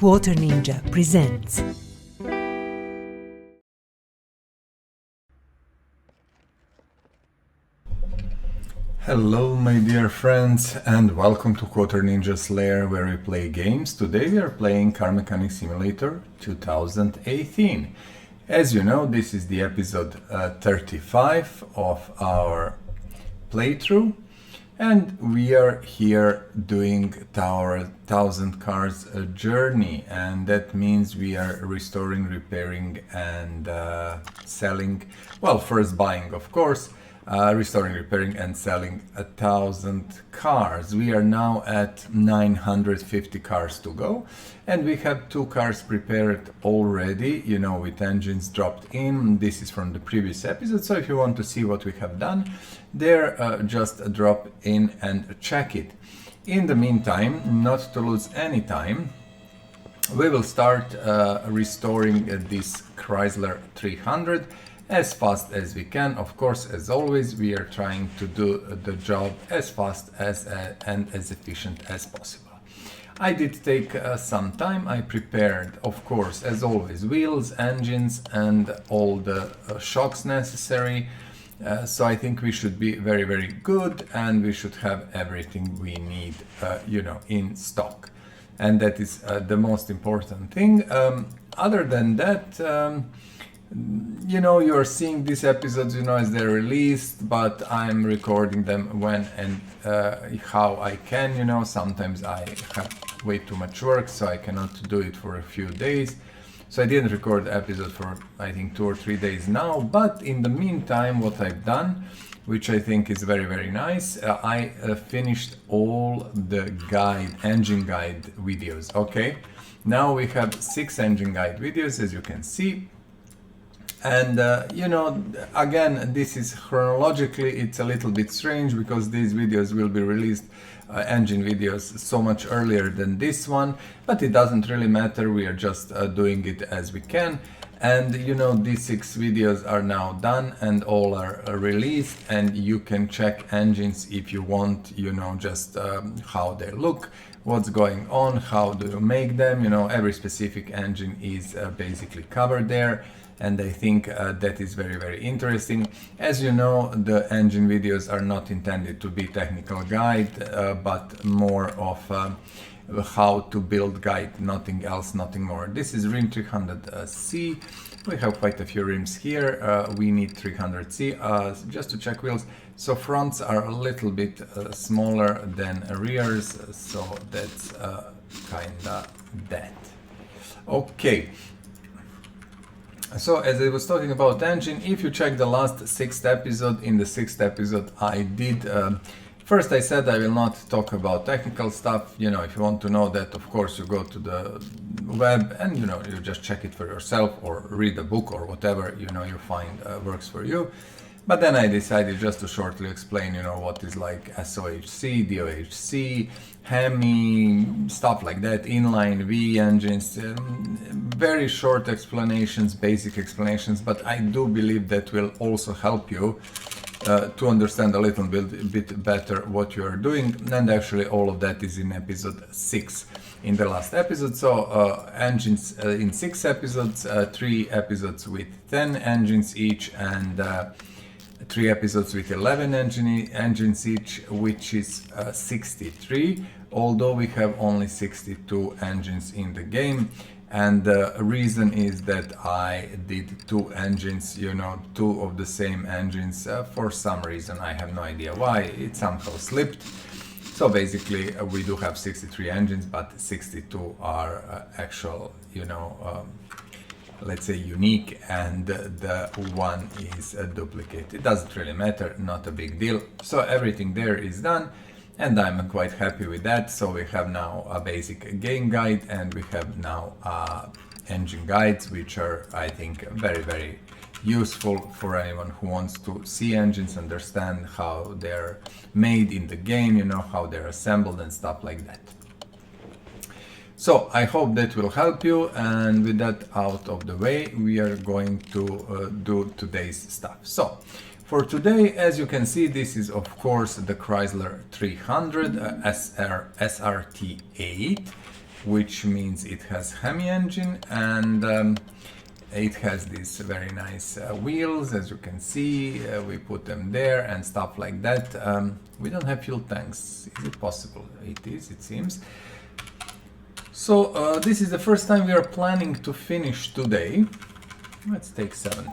Quarter Ninja presents. Hello my dear friends and welcome to Quarter Ninja's Lair, where we play games. Today we are playing Car Mechanic Simulator 2018. As you know, this is the episode 35 of our playthrough, and we are here doing our 1000 cars journey, and that means we are restoring, repairing and selling, well, first buying of course, restoring, repairing and selling 1000 cars. We are now at 950 cars to go, and we have 2 cars prepared already, you know, with engines dropped in. This is from the previous episode, so if you want to see what we have done there, just drop in and check it. In the meantime, not to lose any time, we will start restoring this Chrysler 300 as fast as we can. Of course, as always, we are trying to do the job as fast as and as efficient as possible. I did take some time. I prepared, of course, as always, wheels, engines and all the shocks necessary. So I think we should be very, very good, and we should have everything we need, you know, in stock. And that is the most important thing. Other than that, you know, you're seeing these episodes, you know, as they're released, but I'm recording them when and how I can, you know. Sometimes I have way too much work, so I cannot do it for a few days. So I didn't record the episode for, I think, 2 or 3 days now. But in the meantime, what I've done, which I think is very, very nice, I finished all the engine guide videos. Okay, now we have 6 engine guide videos, as you can see. And you know, again, this is chronologically, it's a little bit strange because these videos will be released, engine videos, so much earlier than this one, but it doesn't really matter. We are just doing it as we can. And you know, these 6 videos are now done and all are released, and you can check engines if you want, you know, just how they look, what's going on, how do you make them, you know, every specific engine is basically covered there. And I think that is very, very interesting. As you know, the engine videos are not intended to be technical guide, but more of how to build guide, nothing else, nothing more. This is rim 300C. We have quite a few rims here. We need 300C. Just to check wheels. So fronts are a little bit smaller than rears, so that's kinda that. Okay. So as I was talking about engine, if you check the last 6th episode, in the 6th episode I did, first I said I will not talk about technical stuff. You know, if you want to know that, of course you go to the web and, you know, you just check it for yourself or read a book or whatever, you know, you find works for you. But then I decided just to shortly explain, you know, what is like SOHC, DOHC, HEMI, stuff like that, inline V engines, very short explanations, basic explanations, but I do believe that will also help you to understand a little bit better what you are doing. And actually all of that is in episode 6 in the last episode. So engines in 6 episodes, 3 episodes with 10 engines each, and 3 episodes with 11 engines each, which is 63, although we have only 62 engines in the game. And the reason is that I did 2 engines, you know, 2 of the same engines for some reason. I have no idea why, it somehow slipped. So basically we do have 63 engines, but 62 are actual, you know, let's say unique, and the one is a duplicate. It doesn't really matter, not a big deal. So everything there is done, and I'm quite happy with that. So we have now a basic game guide, and we have now engine guides, which are, I think, very, very useful for anyone who wants to see engines, understand how they're made in the game, you know, how they're assembled and stuff like that. So I hope that will help you, and with that out of the way, we are going to do today's stuff. So for today, as you can see, this is of course the Chrysler 300 SRT8, which means it has HEMI engine, and it has these very nice wheels, as you can see. We put them there and stuff like that. We don't have fuel tanks. Is it possible? It is, it seems. So this is the first time we are planning to finish today. Let's take 7.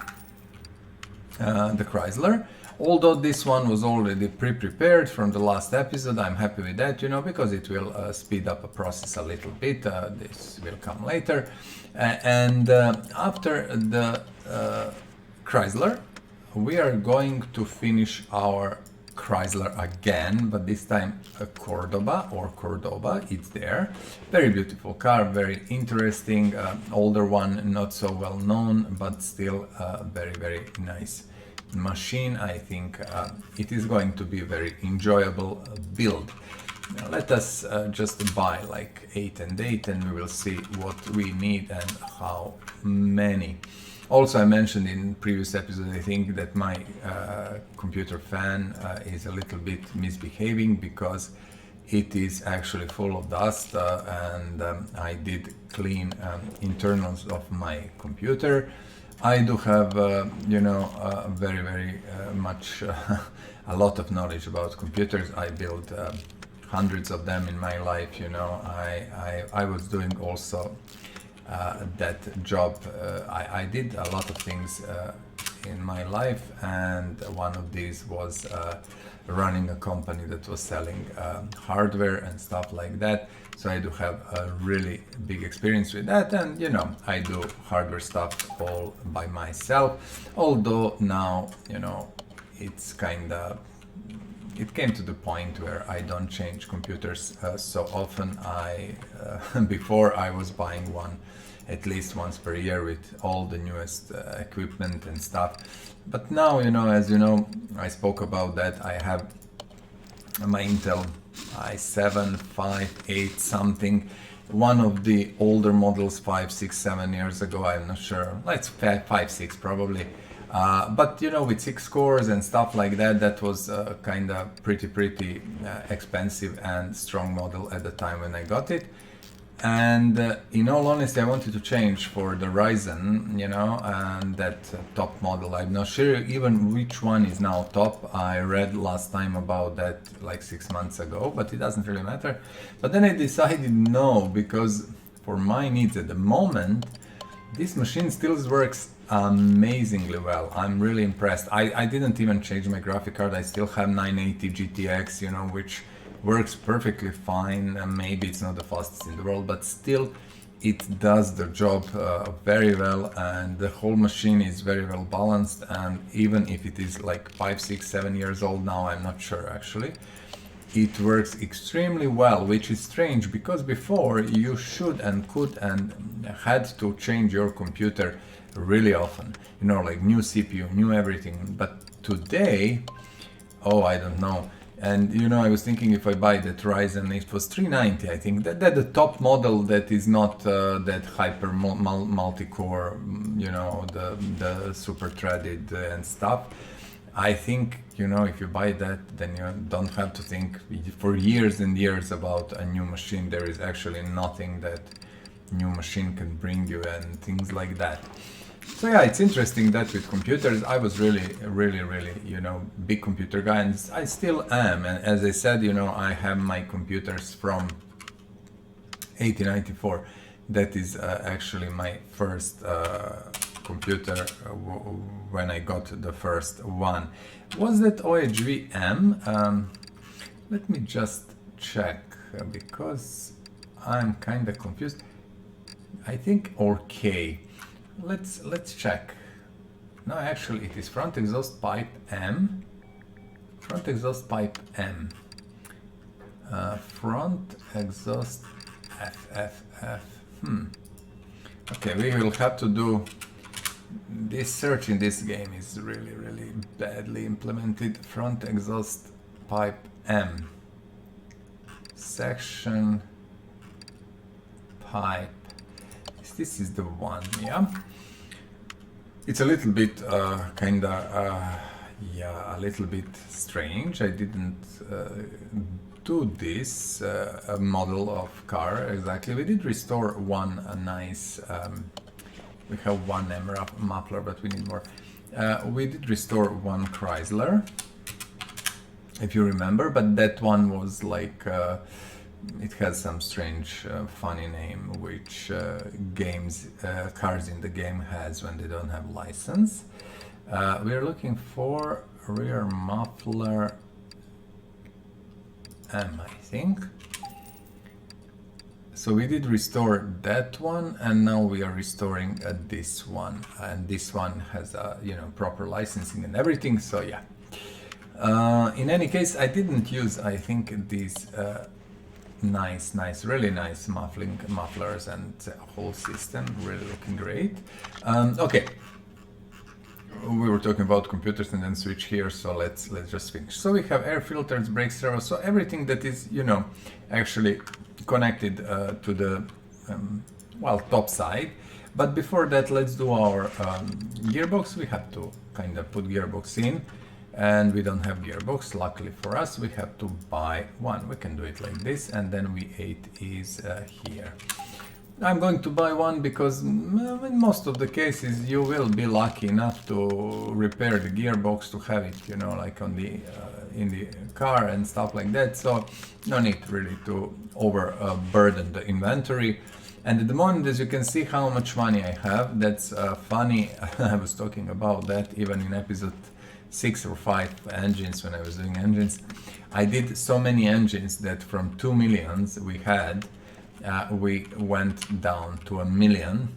The Chrysler. Although this one was already pre-prepared from the last episode, I'm happy with that, you know, because it will speed up the process a little bit. This will come later. And after the Chrysler, we are going to finish our Chrysler again, but this time a Cordoba or Cordoba. It's there. Very beautiful car, very interesting, older one, not so well known, but still very, very nice machine. I think it is going to be a very enjoyable build. Now, let us just buy like 8 and 8 and we will see what we need and how many. Also, I mentioned in previous episode, I think that my computer fan is a little bit misbehaving because it is actually full of dust, and I did clean internals of my computer. I do have, you know, very, very much a lot of knowledge about computers. I built hundreds of them in my life, you know. I was doing also that job. I did a lot of things in my life, and one of these was running a company that was selling hardware and stuff like that. So I do have a really big experience with that, and you know, I do hardware stuff all by myself. Although now, you know, it's kind of, it came to the point where I don't change computers so often. Before I was buying one at least once per year with all the newest equipment and stuff. But now, you know, as you know, I spoke about that. I have my Intel i7 5 8 something, one of the older models 5 6 7 years ago. I'm not sure, let's 5 6 probably. But you know, with 6 cores and stuff like that, that was kind of pretty expensive and strong model at the time when I got it. And in all honesty, I wanted to change for the Ryzen, you know, and that top model. I'm not sure even which one is now top. I read last time about that like 6 months ago, but it doesn't really matter. But then I decided no, because for my needs at the moment, this machine still works amazingly well. I'm really impressed. I didn't even change my graphic card. I still have 980 GTX, you know, which works perfectly fine. And maybe it's not the fastest in the world, but still it does the job very well, and the whole machine is very well balanced. And even if it is like 5 6 7 years old now, I'm not sure actually, it works extremely well, which is strange because before you should and could and had to change your computer really often, you know, like new CPU, new everything. But today, oh, I don't know. And you know, I was thinking if I buy that Ryzen, it was 390, I think, that the top model that is not that hyper multi-core, you know, the super threaded and stuff. I think, you know, if you buy that, then you don't have to think for years and years about a new machine. There is actually nothing that new machine can bring you and things like that. So yeah, it's interesting that with computers, I was really, you know, big computer guy, and I still am. And as I said, you know, I have my computers from 1894. That is actually my first computer when I got the first one. Was that OHV-M? Let me just check because I'm kind of confused. I think, or K. Let's check. No, actually it is front exhaust pipe M. Front exhaust pipe M. Front exhaust F. Okay, we will have to do this search in this game is really badly implemented. Front exhaust pipe M. Section pipe. This is the one, yeah. It's a little bit yeah, a little bit strange. I didn't to this model of car exactly. We did restore one nice, we have one MRAP muffler, but we need more. We did restore one Chrysler, if you remember, but that one was like, it has some strange funny name which cars in the game has when they don't have license. We are looking for rear muffler M, I think. So we did restore that one, and now we are restoring this one, and this one has proper licensing and everything. So yeah. In any case, I didn't use, I think, these really nice mufflers and whole system really looking great. Okay. We were talking about computers and then switch here, so let's just finish. So we have air filters, brake servo, so everything that is actually connected to the top side. But before that, let's do our gearbox. We have to kind of put gearbox in, and we don't have gearbox. Luckily for us, we have to buy one. We can do it like this, and then V8 is here. I'm going to buy one because in most of the cases you will be lucky enough to repair the gearbox, to have it, like on the in the car and stuff like that. So no need really to overburden the inventory. And at the moment, as you can see how much money I have, that's funny. I was talking about that even in episode 6 or 5 engines, when I was doing engines. I did so many engines that from 2 millions we had, we went down to 1 million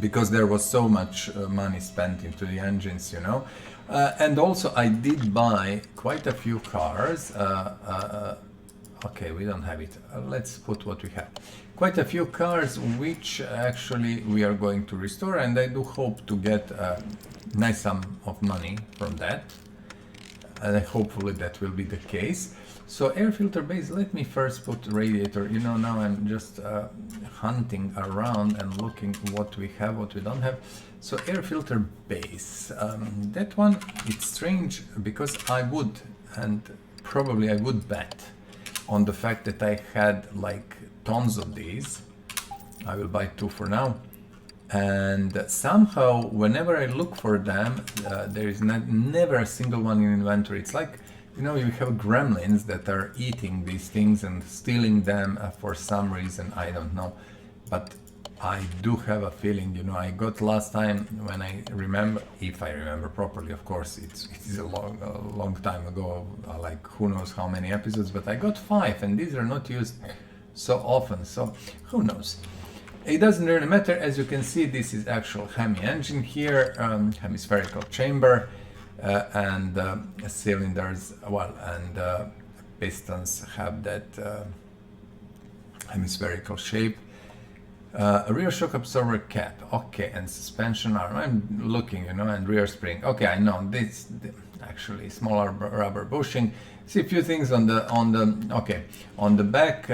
because there was so much money spent into the engines, and also I did buy quite a few cars. Okay, we don't have it. Let's put what we have. Quite a few cars which actually we are going to restore, and I do hope to get a nice sum of money from that, and hopefully that will be the case. So air filter base, let me first put radiator. Now I'm just hunting around and looking what we have, what we don't have. So air filter base, that one, it's strange because I would, and probably I would bet on the fact that I had like tons of these. I will buy 2 for now. And somehow, whenever I look for them, there is never a single one in inventory. It's like, you have gremlins that are eating these things and stealing them for some reason, I don't know. But I do have a feeling, I got last time, when I remember, if I remember properly, of course, it is a long time ago, like who knows how many episodes, but I got 5, and these are not used so often, so who knows. It doesn't really matter. As you can see, this is actual HEMI engine here, hemispherical chamber, and cylinders, and pistons have that hemispherical shape. A rear shock absorber cap, okay, and suspension arm. I'm looking, and rear spring. Okay, I know this. Actually, smaller rubber bushing. See a few things on the back.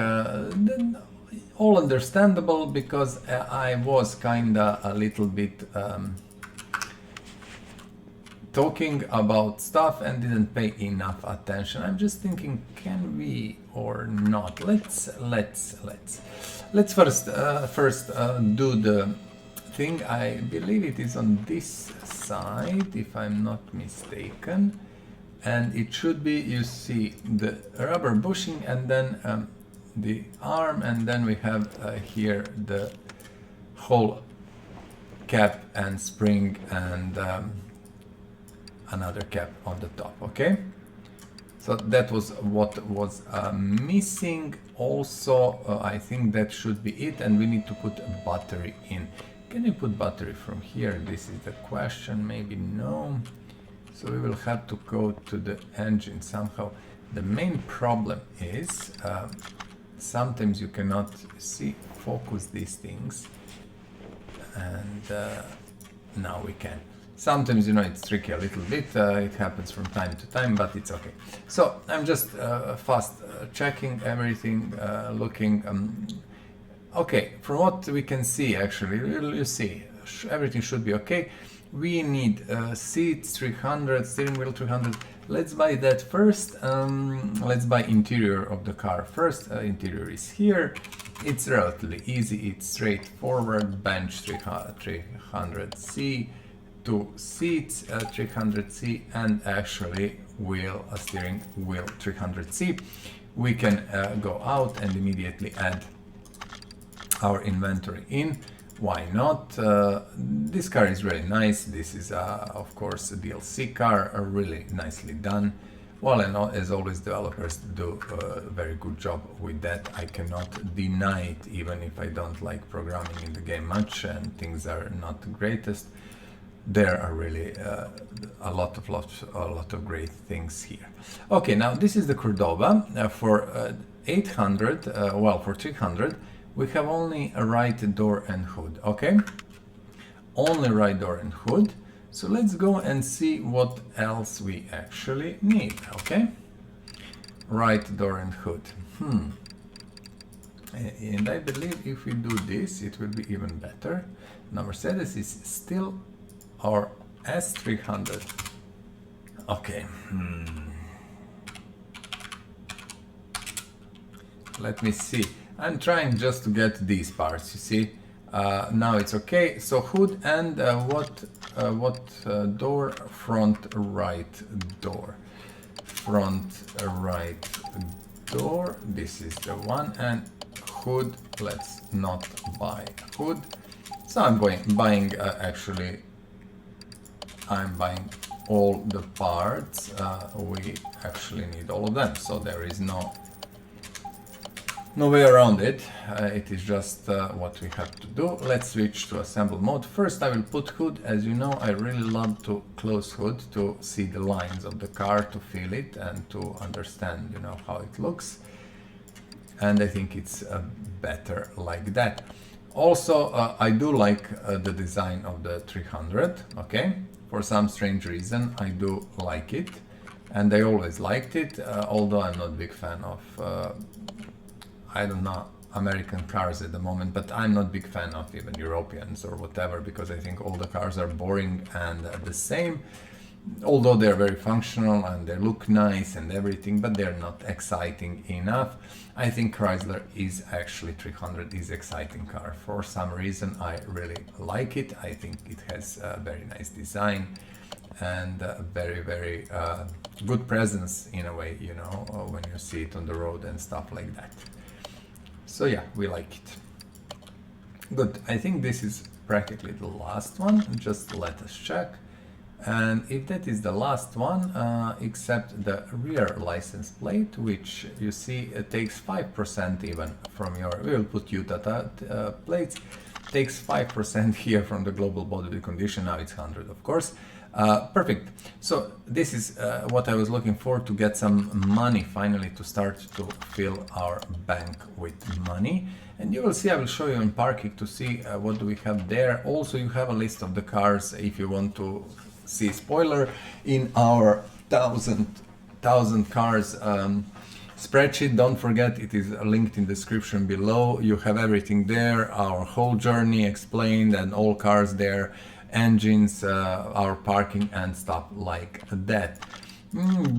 All understandable because I was kinda a little bit talking about stuff and didn't pay enough attention. I'm just thinking, can we or not? Let's first do the thing. I believe it is on this side, if I'm not mistaken, and it should be, you see, the rubber bushing, and then the arm, and then we have here the whole cap and spring, and another cap on the top. Okay, so that was what was missing. Also, I think that should be it, and we need to put a battery in. Can you put battery from here? This is the question. Maybe no. So we will have to go to the engine somehow. The main problem is sometimes you cannot focus these things, and now we can. Sometimes, it's tricky a little bit. It happens from time to time, but it's okay. So I'm just fast checking everything, looking. Okay, from what we can see, actually, you see, everything should be okay. We need seats 300, steering wheel 300. Let's buy that first. Let's buy interior of the car first. Interior is here. It's relatively easy, it's straightforward. Bench 300C, 2 seats 300C, and actually steering wheel 300C. We can go out and immediately add our inventory in. Why not? This car is really nice. This is of course a DLC car, really nicely done. Well, and as always, developers do a very good job with that. I cannot deny it, even if I don't like programming in the game much and things are not the greatest. There are really a lot of great things here. Okay, now this is the Cordoba. For 800, for 300, we have only a right door and hood. Okay, only right door and hood. So let's go and see what else we actually need. Okay, right door and hood. And I believe if we do this, it will be even better. Now Mercedes is still our S300. Okay. Let me see. I'm trying just to get these parts. You see, now it's okay. So hood and what door? Front right door. Front right door. This is the one. And hood. Let's not buy hood. So I'm buying actually. I'm buying all the parts. We actually need all of them. So there is no way around it. It is just what we have to do. Let's switch to assemble mode. First I will put hood. As you know, I really love to close hood to see the lines of the car, to feel it and to understand, you know, how it looks. And I think it's better like that. Also, I do like the design of the 300, okay? For some strange reason, I do like it. And I always liked it, although I'm not a big fan of I don't know, American cars at the moment, but I'm not a big fan of even Europeans or whatever, because I think all the cars are boring and the same, although they're very functional and they look nice and everything, but they're not exciting enough. I think Chrysler is actually 300 is exciting car. For some reason, I really like it. I think it has a very nice design and a very, very good presence in a way, you know, when you see it on the road and stuff like that. So yeah, we like it. Good, I think this is practically the last one. Just let us check. And if that is the last one, except the rear license plate, which you see it takes 5% even from your, we will put Utah plates, takes 5% here from the global bodily condition. Now it's 100, of course. Perfect. So this is what I was looking for, to get some money finally, to start to fill our bank with money. And you will see, I will show you in parking to see what do we have there. Also, you have a list of the cars if you want to see spoiler in our 1000 cars spreadsheet. Don't forget, it is linked in the description below. You have everything there, our whole journey explained and all cars there. Engines, our parking and stuff like that.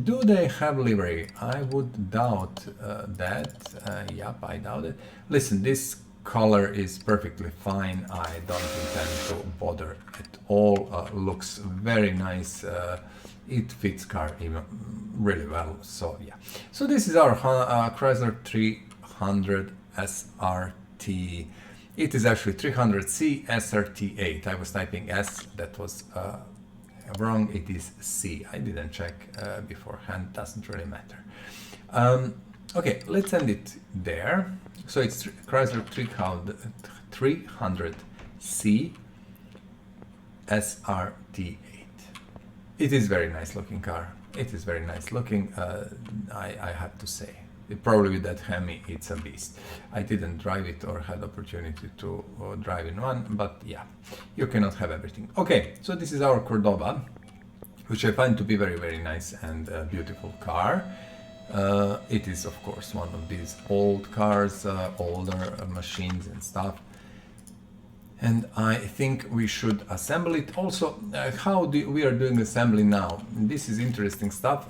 Do they have livery? I would doubt that. Yep, I doubt it. Listen, this color is perfectly fine. I don't intend to bother at all. Looks very nice. It fits car even really well. So yeah. So this is our Chrysler 300 SRT. It is actually 300C SRT8. I was typing S, that was wrong. It is C. I didn't check beforehand, doesn't really matter. Okay, let's end it there. So it's Chrysler 300C SRT8. It is very nice looking car. It is very nice looking, I have to say. Probably with that HEMI, it's a beast. I didn't drive it or had opportunity to drive in one, but yeah, you cannot have everything. Okay, so this is our Cordoba, which I find to be very, very nice and beautiful car. It is, of course, one of these old cars, older machines and stuff. and I think we should assemble it. Also, how we are doing assembly now. This is interesting stuff.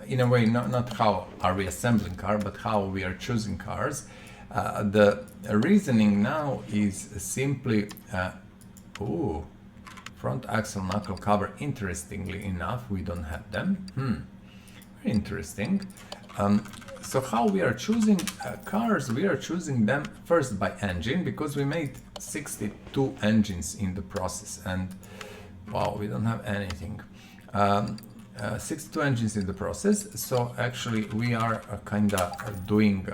In a way, not how are we assembling car, but how we are choosing cars. The reasoning now is simply, front axle knuckle cover. Interestingly enough, we don't have them. Very interesting. So how we are choosing cars, we are choosing them first by engine, because we made 62 engines in the process, and wow, we don't have anything. 62 engines in the process, so actually we are kinda doing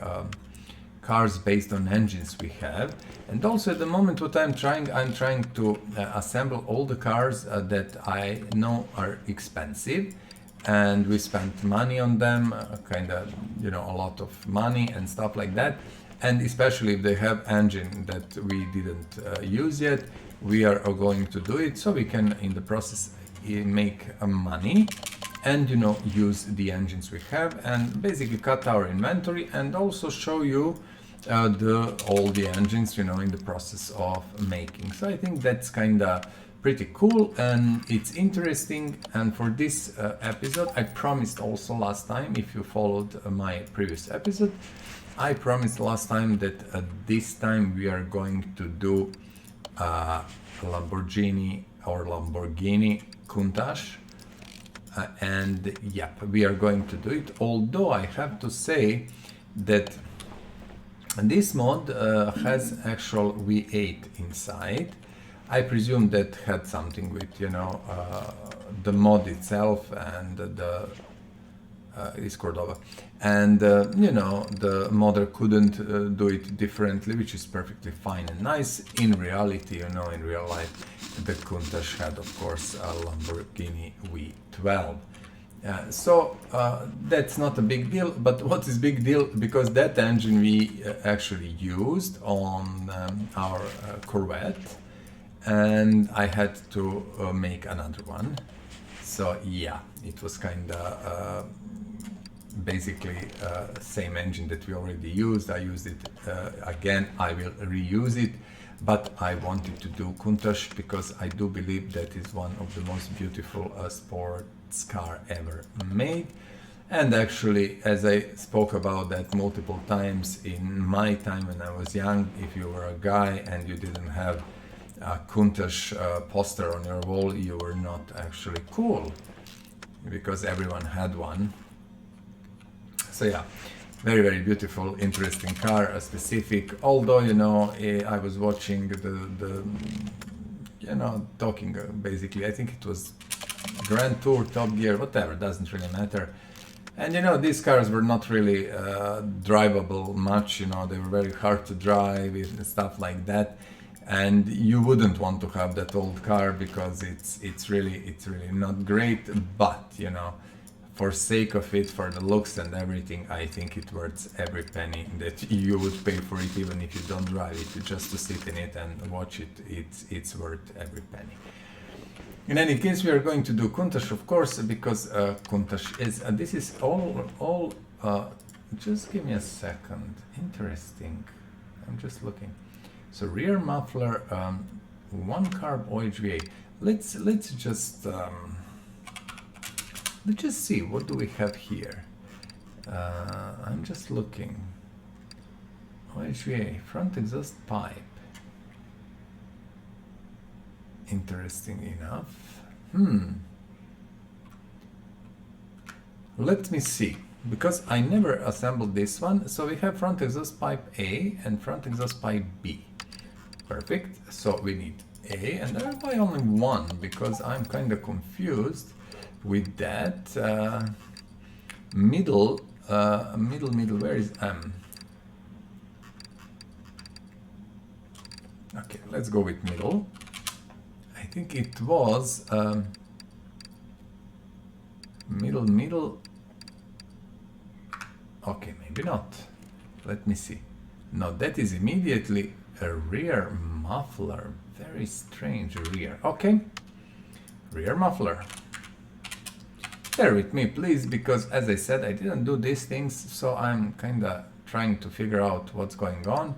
cars based on engines we have. And also at the moment what I'm trying to assemble all the cars that I know are expensive, and we spent money on them, kind of, you know, a lot of money and stuff like that. And especially if they have engine that we didn't use yet, we are going to do it so we can in the process make money and, you know, use the engines we have and basically cut our inventory, and also show you all the engines, you know, in the process of making. So I think that's kind of pretty cool and it's interesting. And for this episode, I promised also last time, if you followed my previous episode, I promised last time that this time we are going to do Lamborghini Countach, and yep, we are going to do it. Although I have to say that this mod has actual V8 inside. I presume that had something with, you know, the mod itself and the is Cordoba, and you know, the modder couldn't do it differently, which is perfectly fine and nice. In reality, you know, in real life, the Countach had, of course, a Lamborghini V12. So that's not a big deal, but what is big deal, because that engine we actually used on our Corvette, and I had to make another one. So yeah, it was kind of basically same engine that we already used. I used it again, I will reuse it, but I wanted to do Countach because I do believe that is one of the most beautiful sports car ever made. And actually, as I spoke about that multiple times, in my time when I was young, if you were a guy and you didn't have a Countach poster on your wall, you were not actually cool, because everyone had one. So yeah, very, very beautiful, interesting car, specific. Although, you know, I was watching the you know, talking basically, I think it was Grand Tour, Top Gear, whatever, doesn't really matter. And you know, these cars were not really drivable much, you know, they were very hard to drive and stuff like that. And you wouldn't want to have that old car because it's really not great. But you know, for sake of it, for the looks and everything, I think it worth every penny that you would pay for it, even if you don't drive it. Just to sit in it and watch it, it's worth every penny. In any case, we are going to do Countach, of course, because Countach is this is all. Just give me a second. Interesting. I'm just looking. So rear muffler, one carb OHVA. Let's just see, what do we have here. I'm just looking. OHVA front exhaust pipe. Interesting enough. Let me see, because I never assembled this one. So we have front exhaust pipe A and front exhaust pipe B. Perfect. So we need A, and I buy only one because I'm kind of confused with that. Middle. Where is M? Okay, let's go with middle. I think it was middle. Okay, maybe not. Let me see. No, that is immediately a rear muffler. Very strange rear. Okay, rear muffler. Bear with me, please, because as I said, I didn't do these things, so I'm kind of trying to figure out what's going on.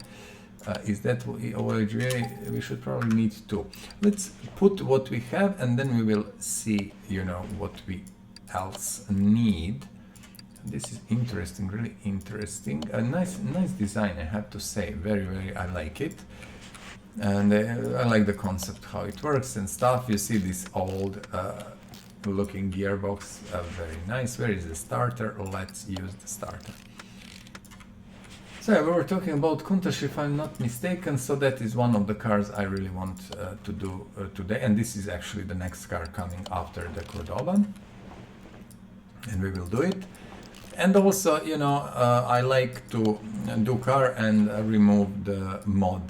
is that we should probably need two. Let's put what we have and then we will see, you know, what we else need. This is interesting, really interesting. A nice design, I have to say. Very, I like it. And I like the concept, how it works and stuff. You see this old looking gearbox, very nice. Where is the starter? Let's use the starter. So we were talking about Countach, if I'm not mistaken, so that is one of the cars I really want to do today, and this is actually the next car coming after the Cordoba, and we will do it. And also, you know, I like to do car and remove the mod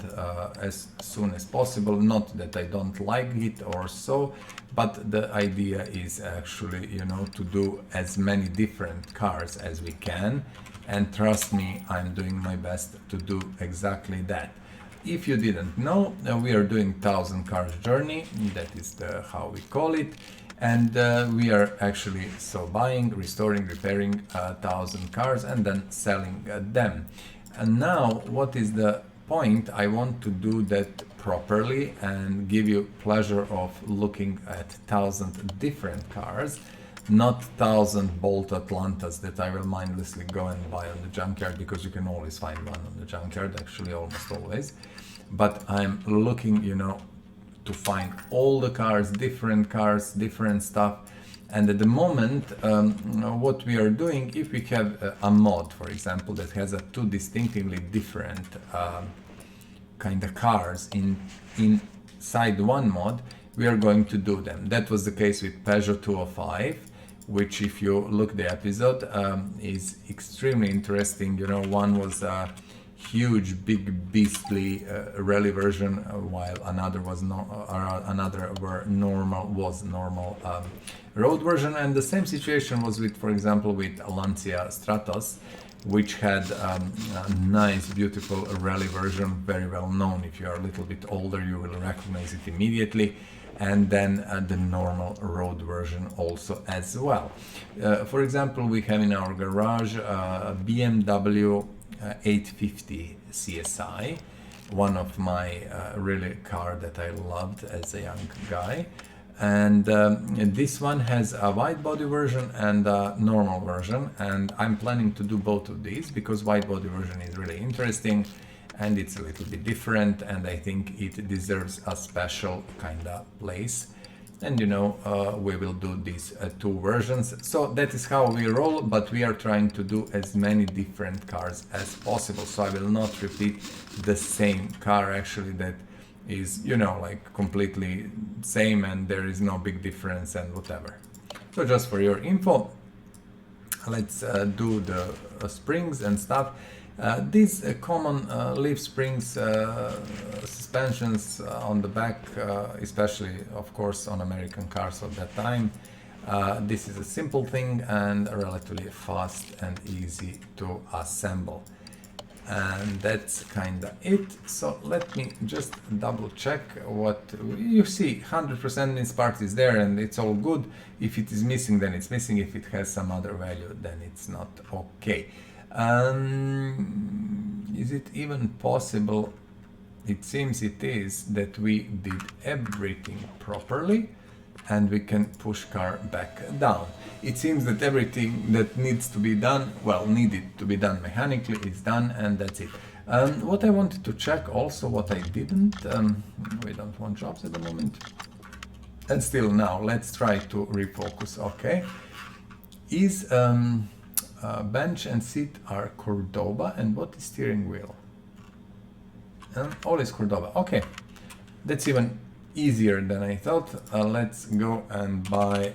as soon as possible. Not that I don't like it or so, but the idea is actually, you know, to do as many different cars as we can. And trust me, I'm doing my best to do exactly that. If you didn't know, we are doing 1000 cars journey. That is how we call it. And we are actually buying, restoring, repairing 1000 cars and then selling them. And now, what is the point? I want to do that properly and give you pleasure of looking at 1000 different cars, not 1000 Bolt Atlantas that I will mindlessly go and buy on the junkyard, because you can always find one on the junkyard, actually almost always. But I'm looking, you know, to find all the cars, different stuff. And at the moment, what we are doing, if we have a mod, for example, that has two distinctively different kind of cars inside one mod, we are going to do them. That was the case with Peugeot 205, which, if you look the episode, is extremely interesting. You know, one was a huge, big, beastly rally version, while another was normal road version. And the same situation was with, for example, with Lancia Stratos, which had a nice, beautiful rally version, very well known. If you are a little bit older, you will recognize it immediately. And then the normal road version also as well. For example, we have in our garage a BMW 850 CSI, one of my really car that I loved as a young guy. And this one has a wide body version and a normal version, and I'm planning to do both of these because wide body version is really interesting and it's a little bit different, and I think it deserves a special kind of place. And you know, we will do these two versions. So that is how we roll, but we are trying to do as many different cars as possible. So I will not repeat the same car, actually, that is, you know, like completely same and there is no big difference and whatever. So just for your info, let's do the springs and stuff. These common leaf springs, suspensions on the back, especially of course on American cars of that time. This is a simple thing and relatively fast and easy to assemble. And that's kind of it. So let me just double check what you see. 100% this part is there and it's all good. If it is missing, then it's missing. If it has some other value, then it's not okay. Is it even possible? It seems it is, that we did everything properly and we can push car back down. It seems that everything that needs to be done, well, needed to be done mechanically, is done, and that's it. What I wanted to check also, what I didn't, we don't want jobs at the moment. And still now, let's try to refocus, okay? Is bench and seat are Cordoba, and what is steering wheel? All is Cordoba, okay. That's even easier than I thought. Let's go and buy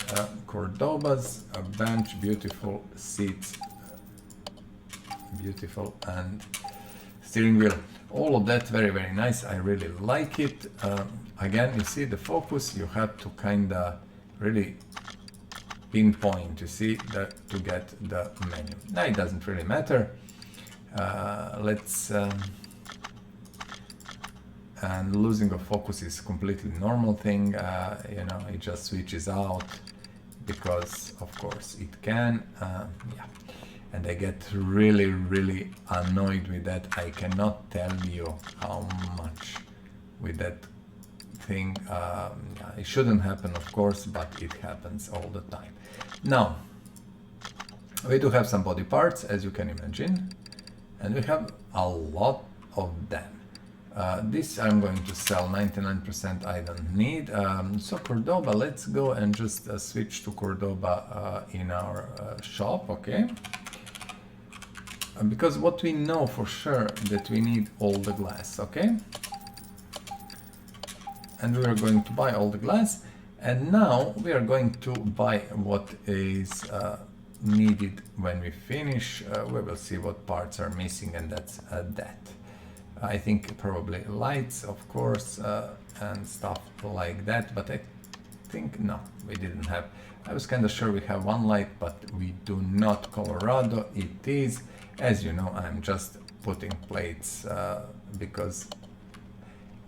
Cordobas, a bench, beautiful seats, beautiful, and steering wheel. All of that very, very nice. I really like it. Again, you see the focus, you have to kind of really pinpoint to see that to get the menu. Now it doesn't really matter. And losing of focus is completely normal thing. You know, it just switches out because of course it can. Yeah. and I get really annoyed with that. I cannot tell you how much with that thing. It shouldn't happen, of course, but it happens all the time. Now, we do have some body parts, as you can imagine, and we have a lot of them. This I'm going to sell, 99% I don't need. So Cordoba, let's go and just switch to Cordoba in our shop, okay? Because what we know for sure that we need all the glass, okay? And we are going to buy all the glass, and now we are going to buy what is needed when we finish. We will see what parts are missing, and that's that. I think probably lights, of course, and stuff like that, but I think no, we didn't have. I was kind of sure we have one light, but we do not. Colorado it is. As you know, I'm just putting plates because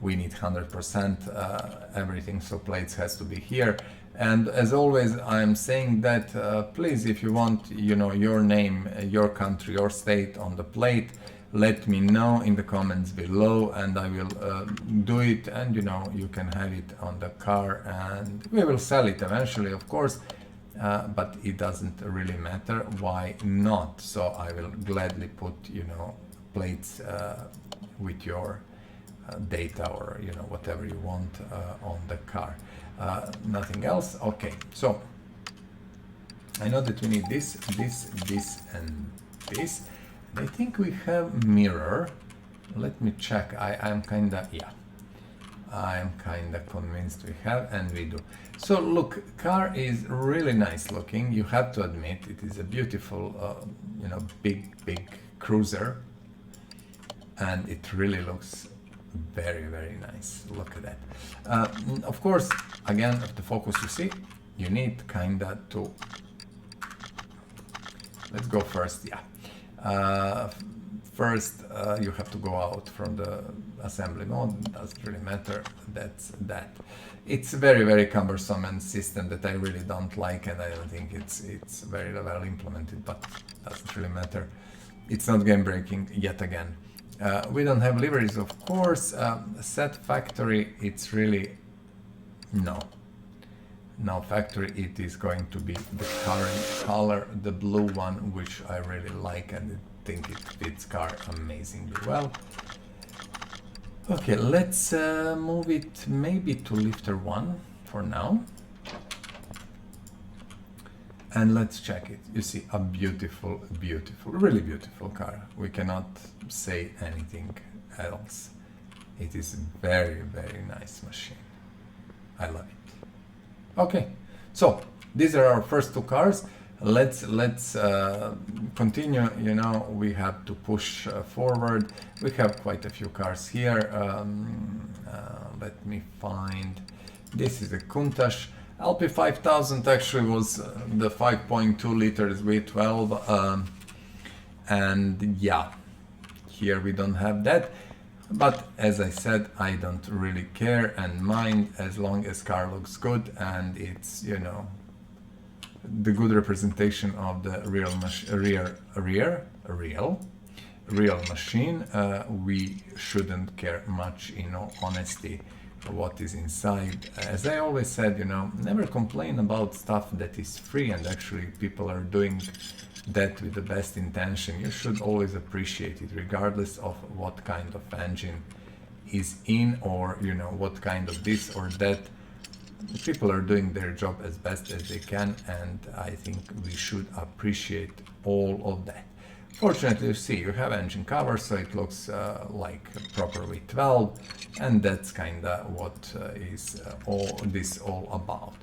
we need 100% everything, so plates has to be here. And as always, I'm saying that please, if you want, you know, your name, your country, your state on the plate, let me know in the comments below, and I will do it, and you know, you can have it on the car, and we will sell it eventually, of course, but it doesn't really matter. Why not? So I will gladly put, you know, plates with your data, or you know, whatever you want on the car. Nothing else. Okay, so I know that we need this, and this. I think we have mirror. Let me check. I'm kinda, yeah, I'm kinda convinced we have, and we do. So look, car is really nice looking. You have to admit, it is a beautiful, you know, big cruiser, and it really looks very nice. Look at that. Of course, again, the focus, you see, you need kinda to. Let's go first, yeah. First, you have to go out from the assembly mode. It doesn't really matter. That's that. It's very cumbersome and system that I really don't like, and I don't think it's very well implemented, but doesn't really matter. It's not game breaking yet again. We don't have liveries, of course. Set factory, it's really no factory. It is going to be the current color, the blue one, which I really like, and I think it fits car amazingly well. Okay, let's move it maybe to lifter 1 for now, and let's check it. You see, a beautiful, really beautiful car. We cannot say anything else. It is very nice machine. I love it. Okay, so these are our first two cars. Let's continue. You know, we have to push forward. We have quite a few cars here. Let me find. This is a Countach LP5000. Actually, was the 5.2 liters V12, and yeah, here we don't have that. But as I said, I don't really care and mind as long as car looks good and it's, you know, the good representation of the real machine. We shouldn't care much, in all honesty, what is inside. As I always said, you know, never complain about stuff that is free, and actually people are doing that with the best intention. You should always appreciate it, regardless of what kind of engine is in, or you know, what kind of this or that. People are doing their job as best as they can, and I think we should appreciate all of that. Fortunately, you see, you have engine cover, so it looks like a proper V12, and that's kinda what is all about.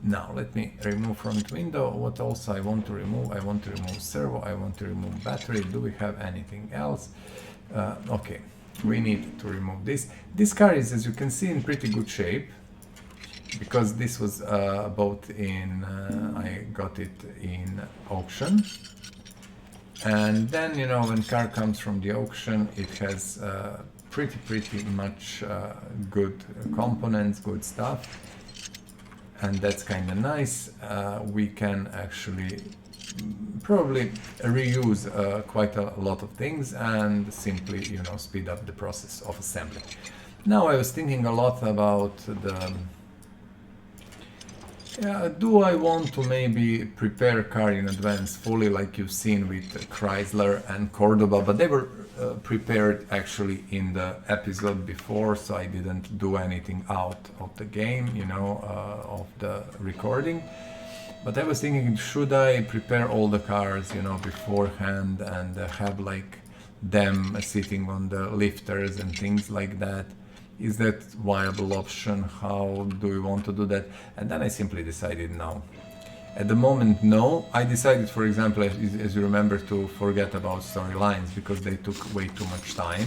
Now let me remove front window. What else I want to remove? I want to remove servo, I want to remove battery. Do we have anything else? Okay, we need to remove this. This car is, as you can see, in pretty good shape, because this was bought in, I got it in auction. And then, you know, when car comes from the auction, it has pretty much good components, good stuff. And that's kind of nice. We can actually probably reuse quite a lot of things and simply, you know, speed up the process of assembly. Now I was thinking a lot about the do I want to maybe prepare a car in advance fully like you've seen with Chrysler and Cordoba, but they were prepared actually in the episode before, so I didn't do anything out of the game, you know, of the recording. But I was thinking, should I prepare all the cars, you know, beforehand and have like them sitting on the lifters and things like that? Is that a viable option? How do we want to do that? And then I simply decided no. At the moment, no. I decided, for example, as you remember, to forget about storylines because they took way too much time.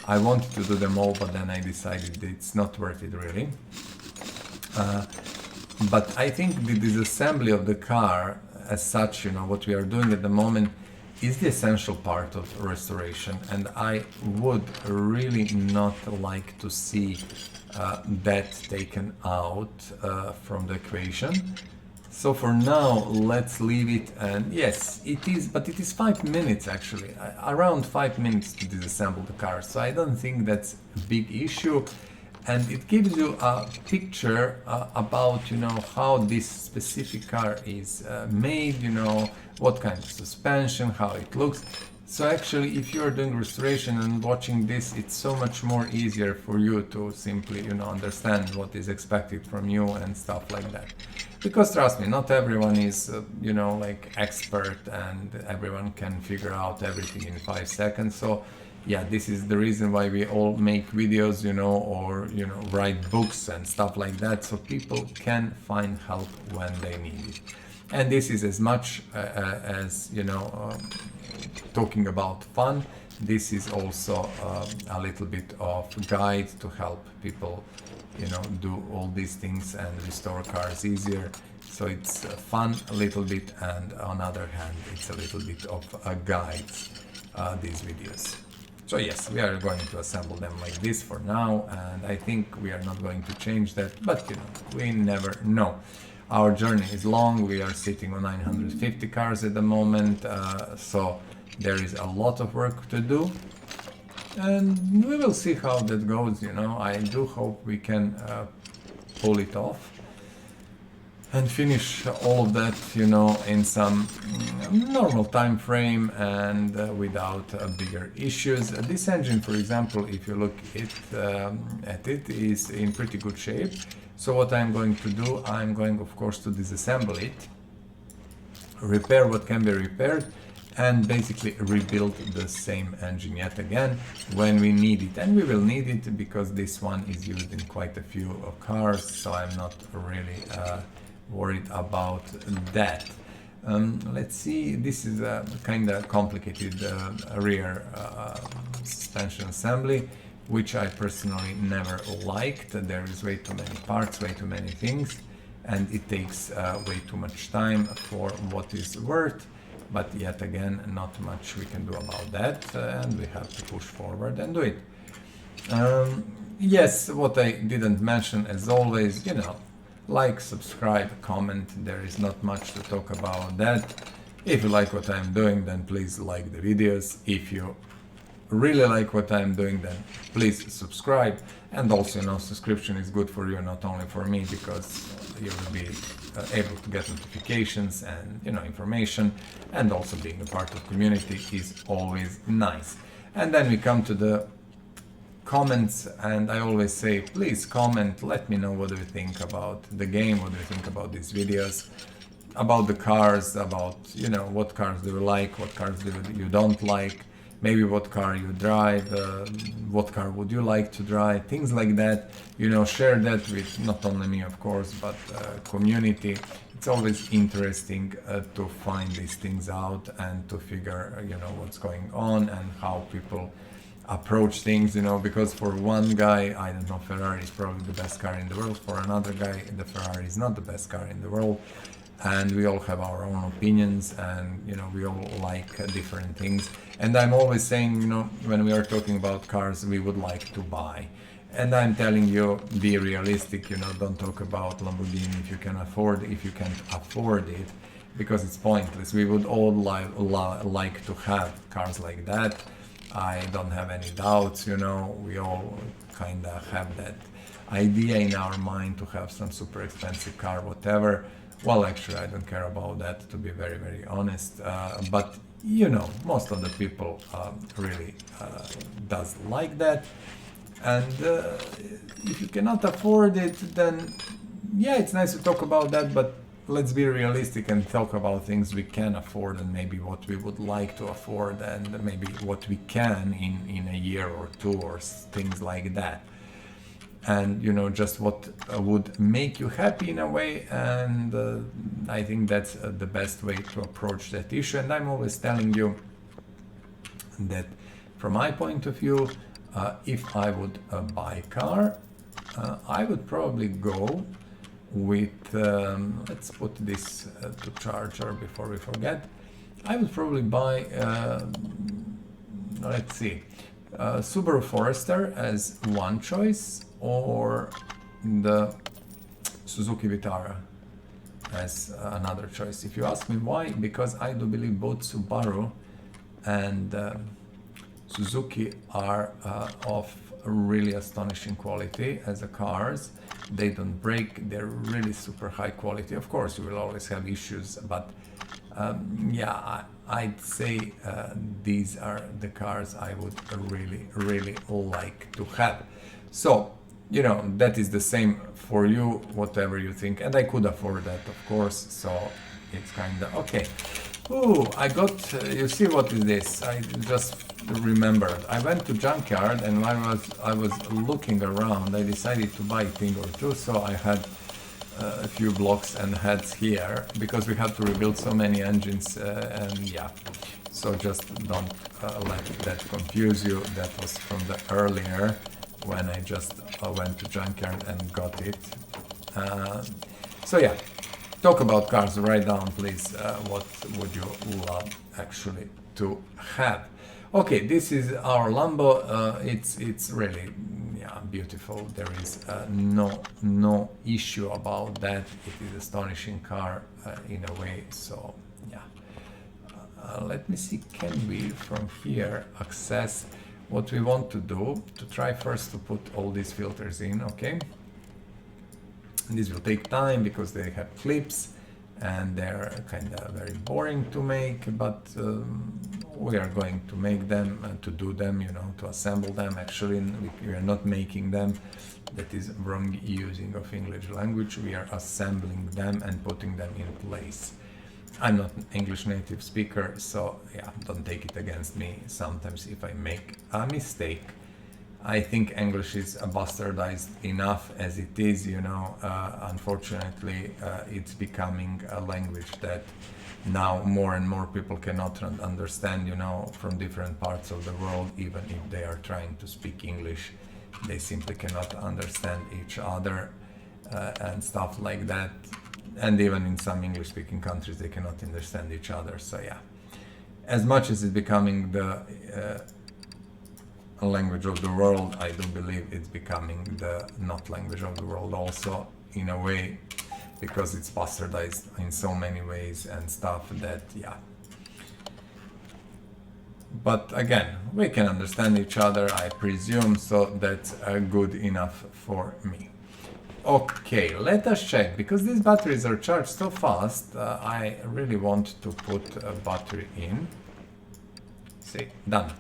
I wanted to do them all, but then I decided it's not worth it really. But I think the disassembly of the car as such, you know, what we are doing at the moment is the essential part of restoration, and I would really not like to see that taken out from the equation. So for now, let's leave it, and yes, it is, but it is 5 minutes actually, around 5 minutes to disassemble the car, so I don't think that's a big issue. And it gives you a picture about, you know, how this specific car is made, you know, what kind of suspension, how it looks. So actually, if you're doing restoration and watching this, it's so much more easier for you to simply, you know, understand what is expected from you and stuff like that. Because trust me, not everyone is, you know, like expert and everyone can figure out everything in 5 seconds. So yeah, this is the reason why we all make videos, you know, or, you know, write books and stuff like that, so people can find help when they need it. And this is as much as, you know, talking about fun, this is also a little bit of guide to help people, you know, do all these things and restore cars easier. So it's fun a little bit, and on the other hand, it's a little bit of a guide, these videos. So yes, we are going to assemble them like this for now, and I think we are not going to change that, but you know, we never know. Our journey is long, we are sitting on 950 cars at the moment, so there is a lot of work to do, and we will see how that goes, you know. I do hope we can pull it off and finish all of that, you know, in some normal time frame and without bigger issues. This engine, for example, if you look at it, is in pretty good shape. So what I'm going to do, I'm going, of course, to disassemble it, repair what can be repaired, and basically rebuild the same engine yet again when we need it. And we will need it because this one is used in quite a few cars, so I'm not really worried about that. Let's see, this is a kind of complicated rear suspension assembly, which I personally never liked. There is way too many parts, way too many things, and it takes way too much time for what is worth. But yet again, not much we can do about that, and we have to push forward and do it. Yes, what I didn't mention, as always, you know, like, subscribe, comment, there is not much to talk about that. If you like what I'm doing, then please like the videos. If you really like what I'm doing, then please subscribe. And also, you know, subscription is good for you, not only for me, because you will be able to get notifications and, you know, information, and also being a part of community is always nice. And then we come to the comments, and I always say, please comment, let me know what do you think about the game, what do you think about these videos, about the cars, about, you know, what cars do you like, what cars do you don't like, maybe what car you drive, what car would you like to drive, things like that. You know, share that with not only me, of course, but community. It's always interesting to find these things out and to figure, you know, what's going on and how people approach things, you know, because for one guy, I don't know, Ferrari is probably the best car in the world. For another guy, the Ferrari is not the best car in the world. And we all have our own opinions, and, you know, we all like different things. And I'm always saying, you know, when we are talking about cars we would like to buy. And I'm telling you, be realistic, you know, don't talk about Lamborghini if you can afford, if you can't afford it. because it's pointless. We would all like to have cars like that. I don't have any doubts, you know, we all kind of have that idea in our mind to have some super expensive car, whatever. Well, actually, I don't care about that, to be very, very honest. But, you know, most of the people really does like that. And if you cannot afford it, then, yeah, it's nice to talk about that, but let's be realistic and talk about things we can afford and maybe what we would like to afford and maybe what we can in a year or two or things like that. And, you know, just what would make you happy in a way. And I think that's the best way to approach that issue. And I'm always telling you that from my point of view, if I would buy a car, I would probably go with, let's put this to charger before we forget. I would probably buy, let's see, Subaru Forester as one choice, or the Suzuki Vitara as another choice. If you ask me why, because I do believe both Subaru and Suzuki are of really astonishing quality as a cars. They don't break, they're really super high quality. Of course, you will always have issues, but yeah, I'd say these are the cars I would really like to have. So, you know, that is the same for you, whatever you think, and I could afford that, of course, so it's kind of okay. Ooh, I got, you see what is this? I just remembered. I went to junkyard, and while I was looking around, I decided to buy a thing or two, so I had a few blocks and heads here, because we had to rebuild so many engines, and yeah. So just don't let that confuse you. That was from the earlier, when I just went to junkyard and got it. So yeah. Talk about cars, write down please what would you love actually to have. Okay, this is our Lambo. It's really, yeah, beautiful. There is no issue about that. It is astonishing car in a way, so yeah. Let me see, can we from here access what we want to do? To try first to put all these filters in, okay? This will take time because they have clips and they're kind of very boring to make, but we are going to make them and to do them, you know, to assemble them. Actually, we are not making them. That is wrong using of English language. We are assembling them and putting them in place. I'm not an English native speaker, so yeah, don't take it against me. Sometimes if I make a mistake, I think English is bastardized enough as it is, you know. Unfortunately, it's becoming a language that now more and more people cannot understand, you know, from different parts of the world. Even if they are trying to speak English, they simply cannot understand each other and stuff like that. And even in some English-speaking countries, they cannot understand each other. So yeah, as much as it's becoming the language of the world, I do believe it's becoming the not language of the world also, in a way, because it's bastardized in so many ways and stuff that, yeah. But again, we can understand each other, I presume, so that's good enough for me. Okay, let us check, because these batteries are charged so fast, I really want to put a battery in. See, done.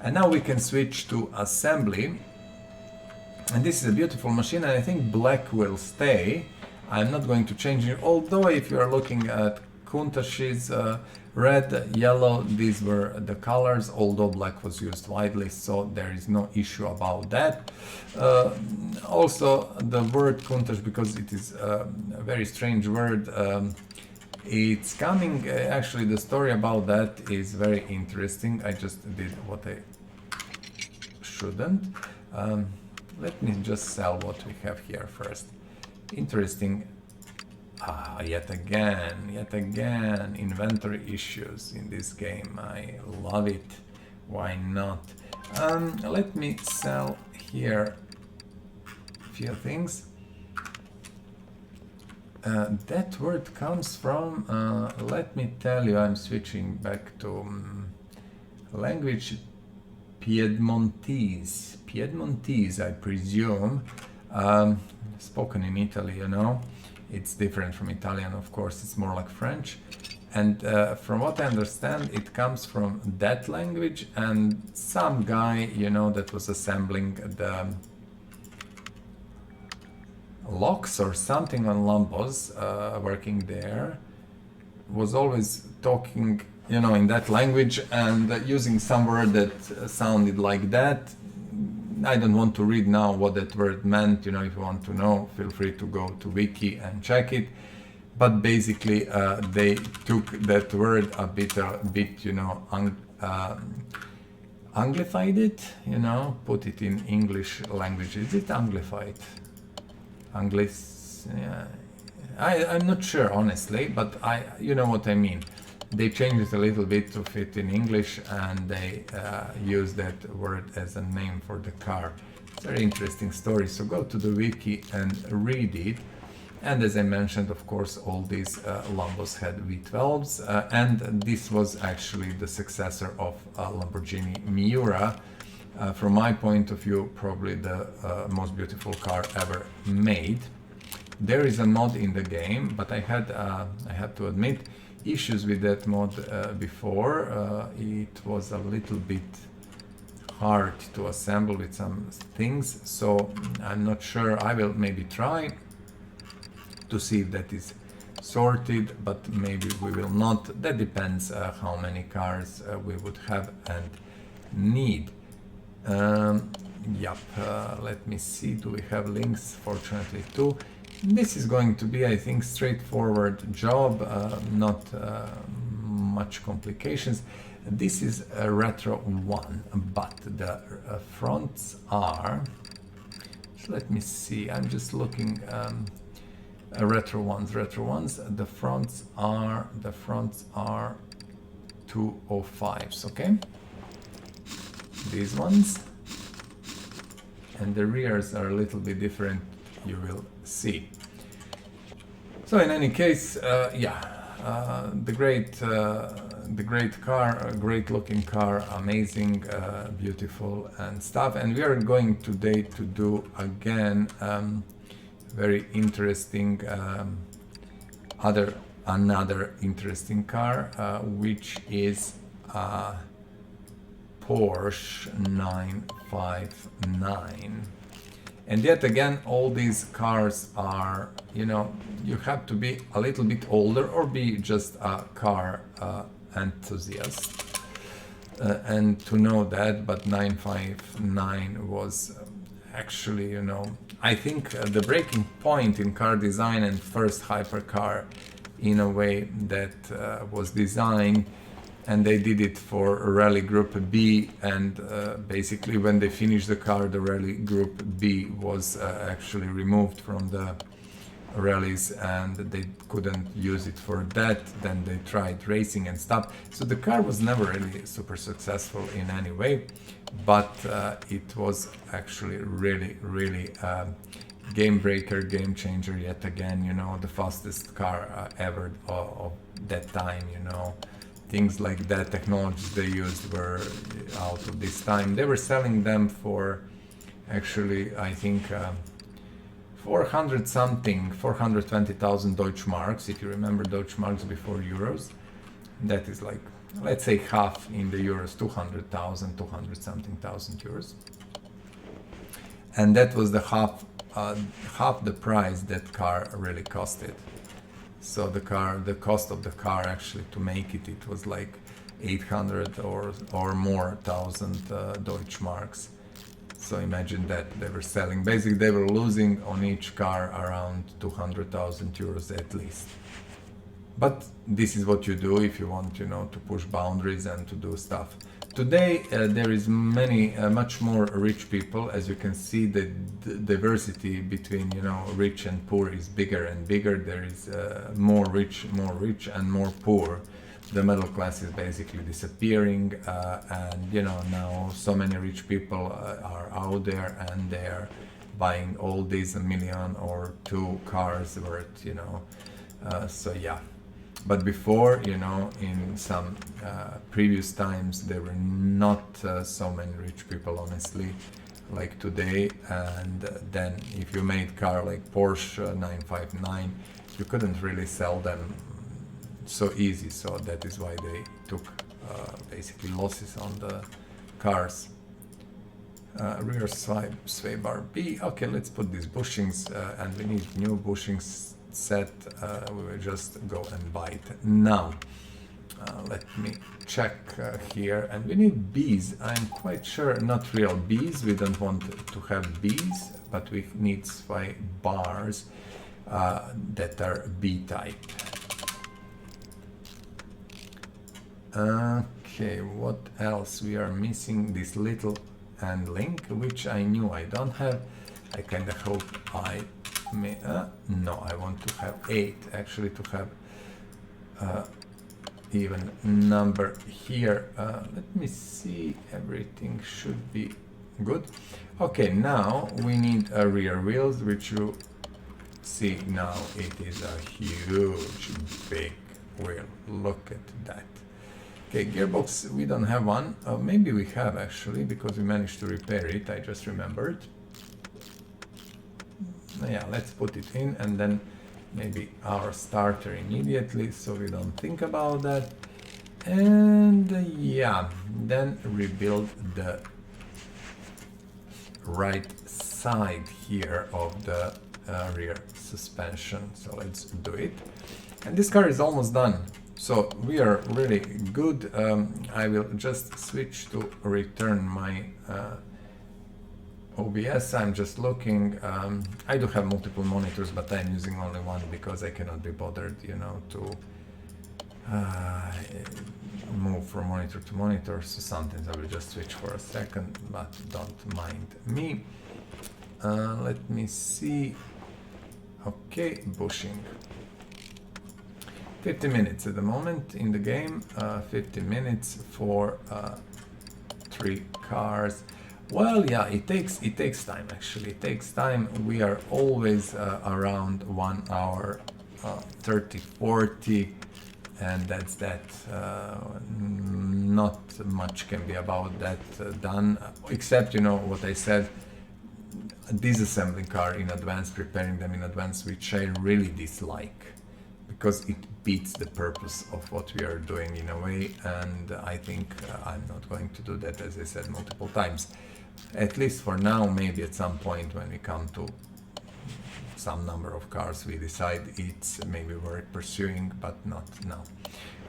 And now we can switch to assembly. And this is a beautiful machine, and I think black will stay. I'm not going to change it, although if you are looking at Countach's red, yellow, these were the colors, although black was used widely, so there is no issue about that. Also, the word Countach, because it is a very strange word, it's coming, actually the story about that is very interesting. I just did what I shouldn't. Let me just sell what we have here first. Interesting. Yet again, inventory issues in this game. I love it. Why not? Let me sell here a few things. That word comes from, let me tell you, I'm switching back to language Piedmontese. Piedmontese, I presume, spoken in Italy, you know. It's different from Italian, of course, it's more like French. And from what I understand, it comes from that language, and some guy, you know, that was assembling the locks or something on Lambos, working there, was always talking, you know, in that language and using some word that sounded like that. I don't want to read now what that word meant, you know. If you want to know, feel free to go to wiki and check it. But basically, they took that word a bit, you know, anglified it, you know, put it in English language. Is it anglified? Yeah. I'm not sure, honestly, but you know what I mean. They changed it a little bit to fit in English, and they use that word as a name for the car. It's a very interesting story, so go to the wiki and read it. And as I mentioned, of course, all these Lambos had V12s, and this was actually the successor of Lamborghini Miura. From my point of view, probably the most beautiful car ever made. There is a mod in the game, but I had to admit, issues with that mod before. It was a little bit hard to assemble with some things, so I'm not sure. I will maybe try to see if that is sorted, but maybe we will not. That depends how many cars we would have and need. Let me see, do we have links? Fortunately too. This is going to be, I think, straightforward job, not much complications. This is a retro one, but the fronts are, let me see, I'm just looking, retro ones, the fronts are 205s, okay? These ones, and the rears are a little bit different, you will see. So in any case, the great car, great looking car, amazing, beautiful and stuff. And we are going today to do again very interesting another interesting car, which is Porsche 959. And yet again, all these cars are, you know, you have to be a little bit older or be just a car enthusiast and to know that. But 959 was actually, you know, I think the breaking point in car design and first hypercar in a way that was designed. And they did it for Rally Group B, and basically when they finished the car, the Rally Group B was actually removed from the rallies, and they couldn't use it for that. Then they tried racing and stuff. So the car was never really super successful in any way, but it was actually really game breaker, game changer yet again, you know, the fastest car ever of that time, you know. Things like that, technologies they used were out of this time. They were selling them for actually, I think, 420,000 Deutschmarks, if you remember Deutschmarks before euros. That is like, let's say half in the euros, 200 something thousand euros. And that was the half the price that car really costed. So the cost of the car actually to make it, it was like 800 or more thousand Deutschmarks. So imagine that they were selling, basically they were losing on each car around 200,000 euros at least. But this is what you do if you want, you know, to push boundaries and to do stuff. Today there is much more rich people. As you can see, the diversity between, you know, rich and poor is bigger and bigger. There is more rich and more poor. The middle class is basically disappearing, and you know, now so many rich people are out there and they're buying all these a million or two cars worth, you know. So yeah, but before, you know, in some previous times there were not so many rich people, honestly, like today. And then if you made car like Porsche 959, you couldn't really sell them so easy, so that is why they took basically losses on the cars. Rear sway bar B. Okay, let's put these bushings, and we need new bushings set. We will just go and buy it now. Let me check here, and we need B's. I'm quite sure, not real B's, we don't want to have B's, but we need sway bars that are B type. Okay, what else? We are missing this little hand link, which I knew I don't have. I kind of hope I may... no, I want to have 8, actually, to have even number here. Let me see, everything should be good. Okay, now we need a rear wheels, which you see now. It is a huge, big wheel. Look at that. Okay, gearbox, we don't have one. Maybe we have, actually, because we managed to repair it. I just remembered. Yeah, let's put it in, and then maybe our starter immediately, so we don't think about that. And yeah, then rebuild the right side here of the rear suspension. So let's do it. And this car is almost done. So we are really good. I will just switch to return my OBS. I'm just looking. I do have multiple monitors, but I'm using only one because I cannot be bothered, you know, to move from monitor to monitor. So sometimes I will just switch for a second, but don't mind me. Let me see. Okay, bushing. 50 minutes at the moment in the game, 50 minutes for 3 cars. Well, yeah, it takes time, actually. It takes time. We are always around 1 hour 30-40, and that's that. Not much can be about that done, except, you know, what I said, disassembling car in advance, preparing them in advance, which I really dislike, because it beats the purpose of what we are doing in a way, and I think I'm not going to do that, as I said multiple times. At least for now. Maybe at some point when we come to some number of cars, we decide it's maybe worth pursuing, but not now.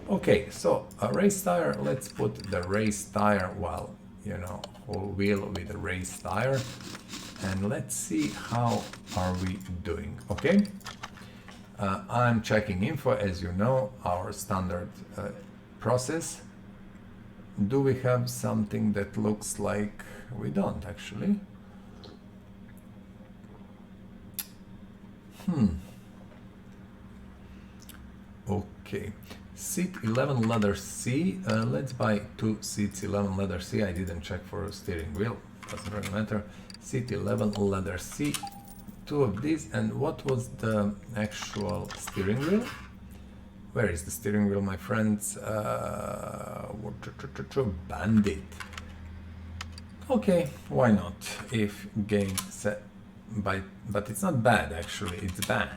Okay, so a race tire, let's put the race tire, well, you know, whole wheel with a race tire, and let's see how are we doing. Okay. I'm checking info, as you know, our standard process. Do we have something that looks like... We don't, actually. Okay. Seat 11 leather C. Let's buy 2 seats 11 leather C. I didn't check for a steering wheel. Doesn't really matter. Seat 11 leather C. 2 of these. And what was the actual steering wheel? Where is the steering wheel, my friends? Bandit. Okay, why not? If game set by, but it's not bad, actually. It's bad.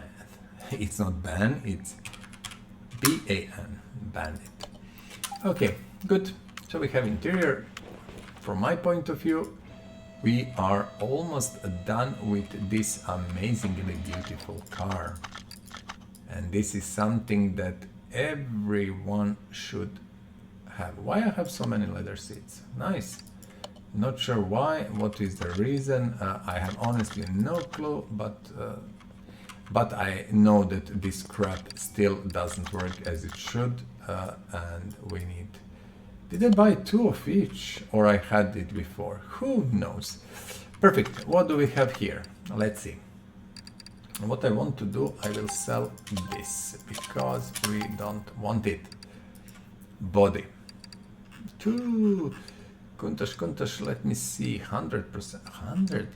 It's not ban. It's BAN. Bandit. Okay, good. So we have interior. From my point of view, we are almost done with this amazingly beautiful car. And this is something that everyone should have. Why I have so many leather seats? Nice. Not sure why. What is the reason? I have honestly no clue. But I know that this crap still doesn't work as it should, and we need. Did I buy 2 of each, or I had it before? Who knows? Perfect. What do we have here? Let's see. What I want to do, I will sell this because we don't want it. Body. 2. Countach, let me see. 100%. 100.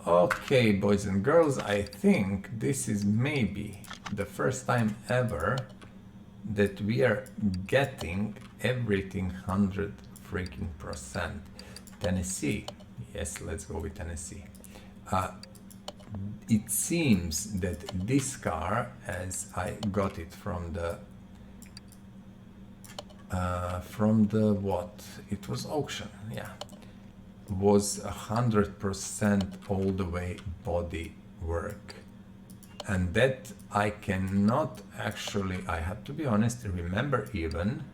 Okay, boys and girls, I think this is maybe the first time ever that we are getting everything 100 freaking %. Tennessee, yes, let's go with Tennessee. It seems that this car, as I got it from the what? It was auction, yeah. Was 100% all the way body work, and that I cannot actually, I have to be honest, remember even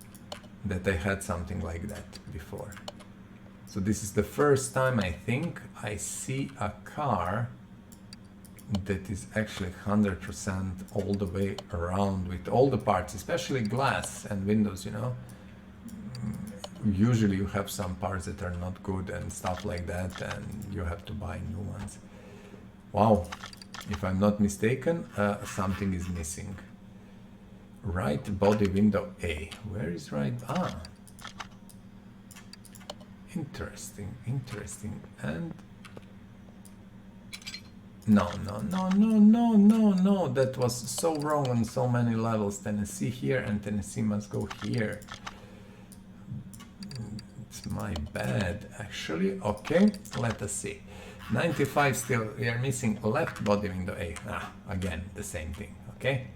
that I had something like that before. So this is the first time I think I see a car that is actually 100% all the way around with all the parts, especially glass and windows, you know. Usually you have some parts that are not good and stuff like that, and you have to buy new ones. Wow, if I'm not mistaken, something is missing. Right body window A. Where is right? Ah, interesting, interesting. And no, that was so wrong on so many levels. Tennessee here and Tennessee must go here. It's my bad, actually. Okay, let us see. 95 still, we are missing left body window A. Again, the same thing, okay?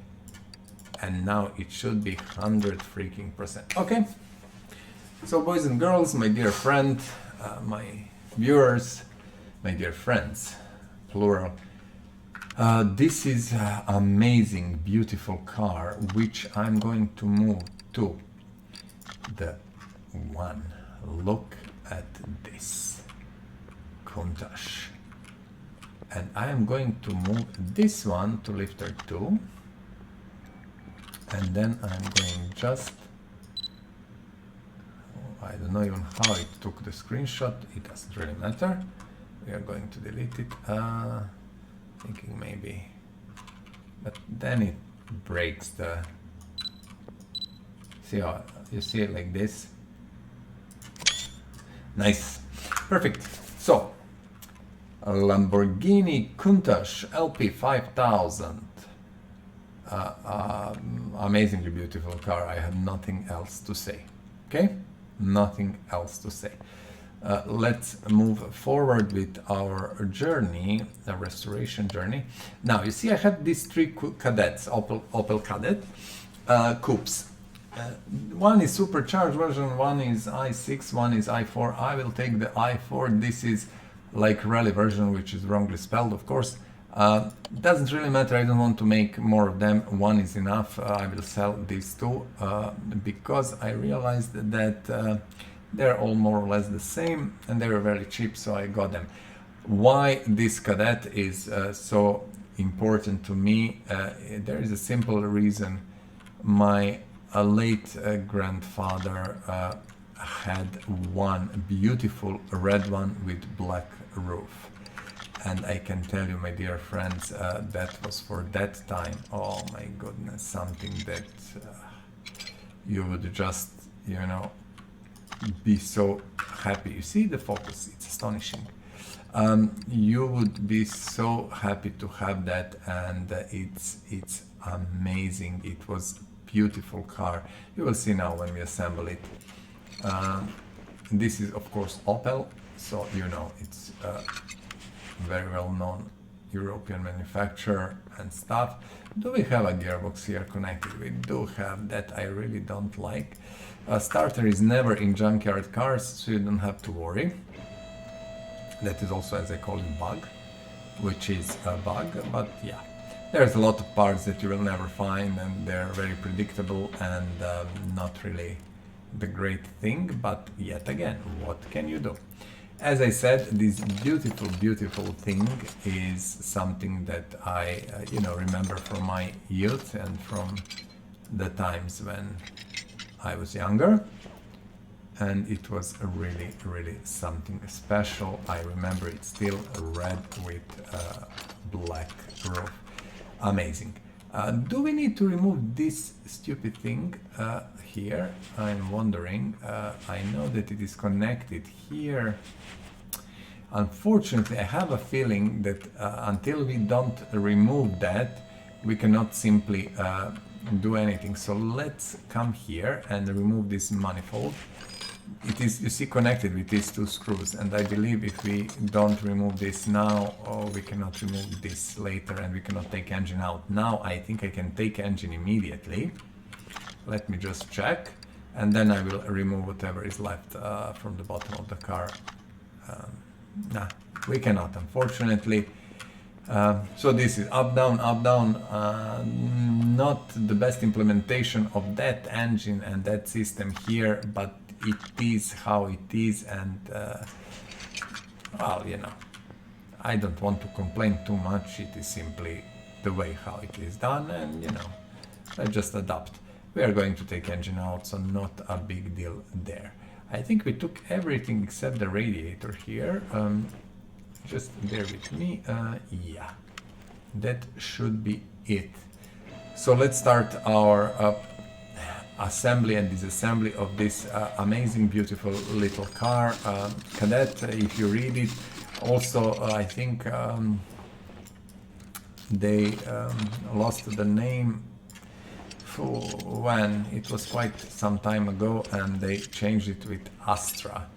And now it should be 100 freaking %. Okay, so boys and girls, my dear friend, my viewers, my dear friends, plural, this is an amazing, beautiful car, which I'm going to move to the one. Look at this Countach, and I am going to move this one to lifter 2, and then I'm going just, I don't know even how it took the screenshot, it doesn't really matter, we are going to delete it, thinking maybe, but then it breaks the, see how, you see it like this. Nice, perfect. So, a Lamborghini Countach LP5000, amazingly beautiful car. I have nothing else to say. Okay, nothing else to say. Let's move forward with our journey, the restoration journey. Now, you see, I have these 3 Kadetts, Opel Kadett Coupes. One is supercharged version, one is i6, one is i4. I will take the i4. This is like rally version, which is wrongly spelled, of course. Doesn't really matter, I don't want to make more of them. One is enough. I will sell these 2 because I realized that they're all more or less the same and they were very cheap, so I got them. Why this Kadett is so important to me? There is a simple reason. My late grandfather had one beautiful red one with black roof, and I can tell you, my dear friends, that was for that time, oh my goodness, something that you would just, you know, be so happy. You see the focus, it's astonishing. You would be so happy to have that, and it's amazing. It was beautiful car. You will see now when we assemble it. This is of course Opel, so you know it's a very well known European manufacturer and stuff. Do we have a gearbox here connected? We do have that. I really don't like. A starter is never in junkyard cars, so you don't have to worry. That is also, as I call it, bug, which is a bug, but yeah. There's a lot of parts that you will never find, and they're very predictable and not really the great thing, but yet again, what can you do? As I said, this beautiful, beautiful thing is something that I, you know, remember from my youth and from the times when I was younger, and it was really, really something special. I remember it still red with black roof. Amazing. Do we need to remove this stupid thing here? I'm wondering. I know that it is connected here. Unfortunately, I have a feeling that until we don't remove that, we cannot simply do anything. So let's come here and remove this manifold. It is, you see, connected with these two screws, and I believe if we don't remove this now, we cannot remove this later, and we cannot take engine out. Now I think I can take engine immediately. Let me just check, and then I will remove whatever is left from the bottom of the car. Nah, we cannot, unfortunately. So this is up, down, not the best implementation of that engine and that system here, but it is how it is, and well, you know, I don't want to complain too much. It is simply the way how it is done, and you know, let's just adapt. We are going to take engine out, so not a big deal there. I think we took everything except the radiator here. Just bear with me. Yeah, that should be it. So let's start our assembly and disassembly of this amazing, beautiful little car, Kadett. If you read it, also I think they lost the name when it was quite some time ago, and they changed it with Astra.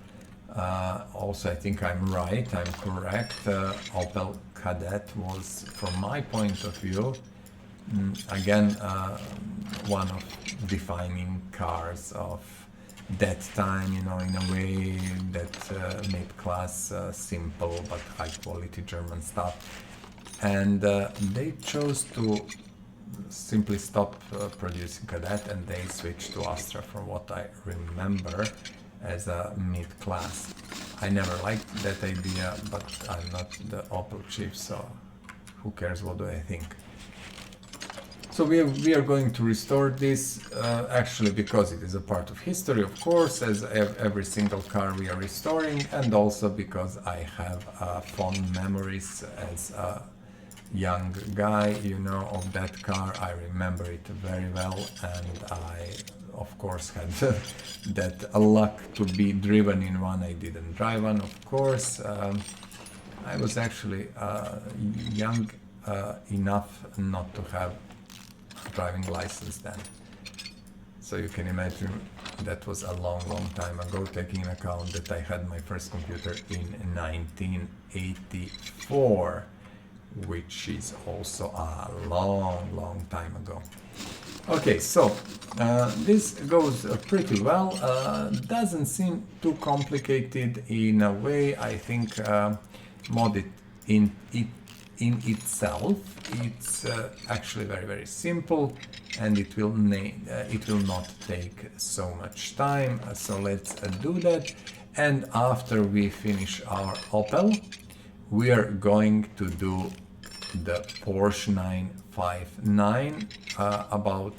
Also, I think I'm right, I'm correct. Opel Kadett was, from my point of view, again, one of defining cars of that time, you know, in a way that made class simple but high quality German stuff. And they chose to simply stop producing Kadett, and they switched to Astra, from what I remember, as a mid-class. I never liked that idea, but I'm not the Opel chief, so who cares, what do I think? So we are going to restore this, actually because it is a part of history, of course, as every single car we are restoring, and also because I have fond memories as a young guy, you know, of that car. I remember it very well, and I of course had that luck to be driven in one. I didn't drive one, of course. I was actually young enough not to have a driving license then. So you can imagine that was a long time ago, taking into account that I had my first computer in 1984. Which is also a long time ago. Okay, so this goes pretty well. Doesn't seem too complicated in a way. I think mod it in itself. It's actually very simple, and it will not take so much time. So let's do that. And after we finish our Opel, we are going to do the Porsche 959, about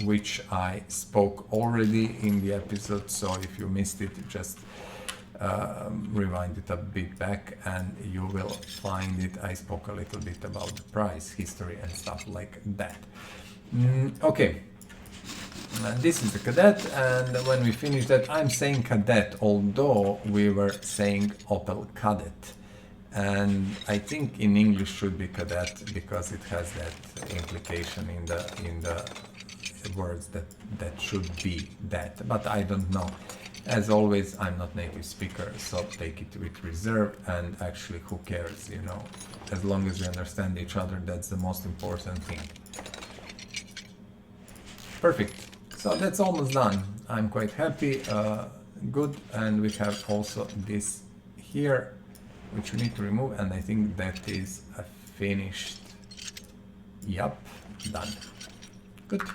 which I spoke already in the episode, so if you missed it, just rewind it a bit back and you will find it. I spoke a little bit about the price, history and stuff like that. Okay, this is the Kadett, and when we finish that, I'm saying Kadett, although we were saying Opel Kadett. And I think in English should be Kadett because it has that implication in the words that should be that, but I don't know. As always, I'm not native speaker, so take it with reserve, and actually who cares, you know, as long as we understand each other, that's the most important thing. Perfect, so that's almost done. I'm quite happy, good, and we have also this here, which we need to remove, and I think that is finished. Yep, done. Good.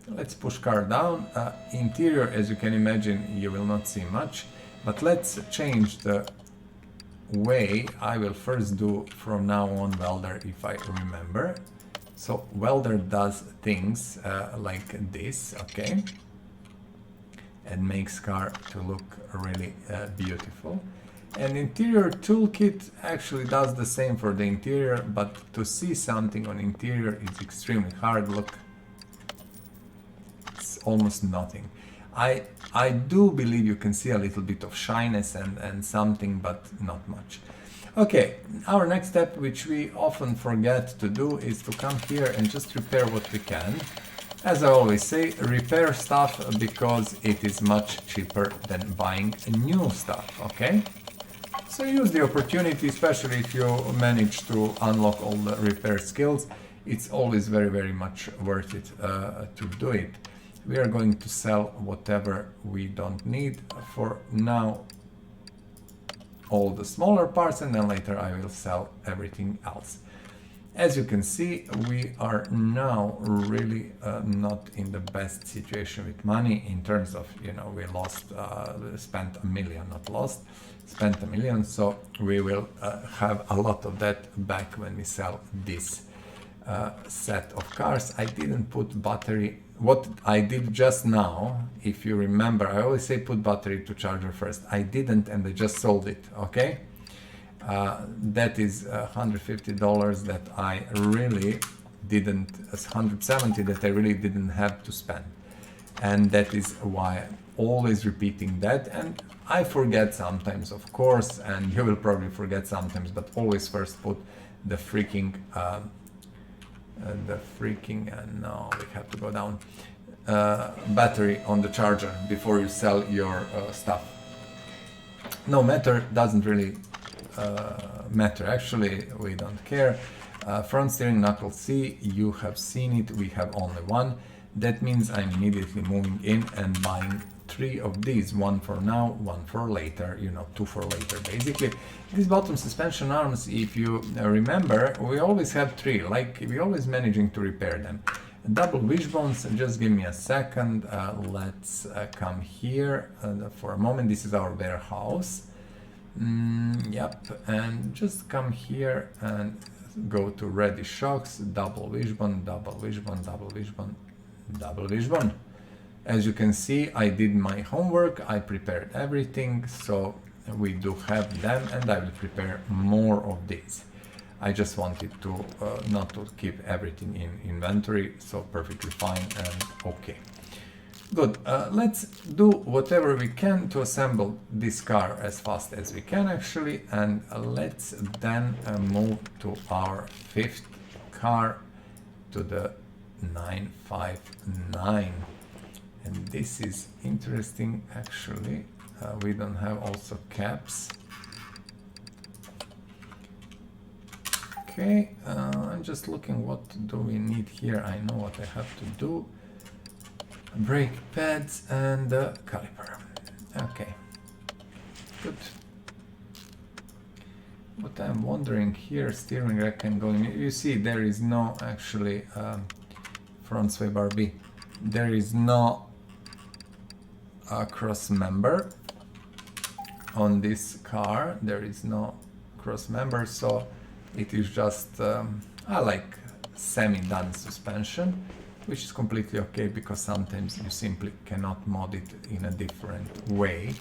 Let's push car down. Interior, as you can imagine, you will not see much, but let's change the way. I will first do from now on welder, if I remember. So welder does things like this, okay, and makes car to look really beautiful. And interior toolkit actually does the same for the interior, but to see something on interior is extremely hard. Look, it's almost nothing. I do believe you can see a little bit of shyness and something, but not much. Okay, our next step, which we often forget to do, is to come here and just repair what we can. As I always say, repair stuff because it is much cheaper than buying new stuff, okay? So use the opportunity, especially if you manage to unlock all the repair skills. It's always very, very much worth it to do it. We are going to sell whatever we don't need for now, all the smaller parts, and then later I will sell everything else. As you can see, we are now really not in the best situation with money in terms of, you know, we spent $1 million, not lost, spent $1 million, so we will have a lot of that back when we sell this set of cars. I didn't put battery. What I did just now, if you remember, I always say put battery to charger first. I didn't, and I just sold it, okay? That is $150 that I really didn't, $170 that I really didn't have to spend. And that is why I'm always repeating that. And I forget sometimes, of course, and you will probably forget sometimes, but always first put the freaking, no, we have to go down, battery on the charger before you sell your stuff. No matter, doesn't really matter, actually, we don't care. Front steering knuckle C, you have seen it, we have only one. That means I'm immediately moving in and buying 3 of these, one for now, one for later, you know, 2 for later basically. These bottom suspension arms, if you remember, we always have 3, like we always managing to repair them. Double wishbones, just give me a second, let's come here for a moment. This is our warehouse. Yep, and just come here and go to ready shocks, double wishbone, double wishbone, double wishbone, double wishbone. As you can see, I did my homework, I prepared everything, so we do have them, and I will prepare more of these. I just wanted to not to keep everything in inventory, so perfectly fine and okay. Good, let's do whatever we can to assemble this car as fast as we can actually, and let's then move to our 5th car, to the 959. And this is interesting actually, we don't have also caps. Okay, I'm just looking what do we need here, I know what I have to do. Brake pads and caliper. Okay, good. What I'm wondering here, steering rack and going, you see there is no actually front sway bar B. There is no cross member on this car. There is no cross member, so it is just I like semi-done suspension, which is completely okay because sometimes you simply cannot mod it in a different way,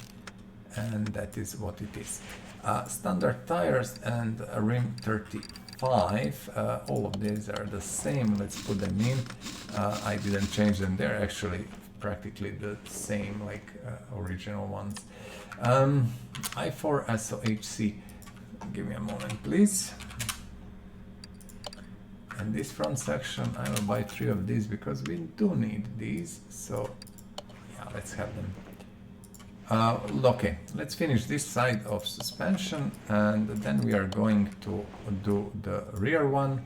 and that is what it is. Standard tires and rim 35, all of these are the same. Let's put them in. I didn't change them, they're actually practically the same like original ones. i4 SOHC, give me a moment please. And this front section, I will buy 3 of these because we do need these, so yeah, let's have them. Okay, let's finish this side of suspension, and then we are going to do the rear one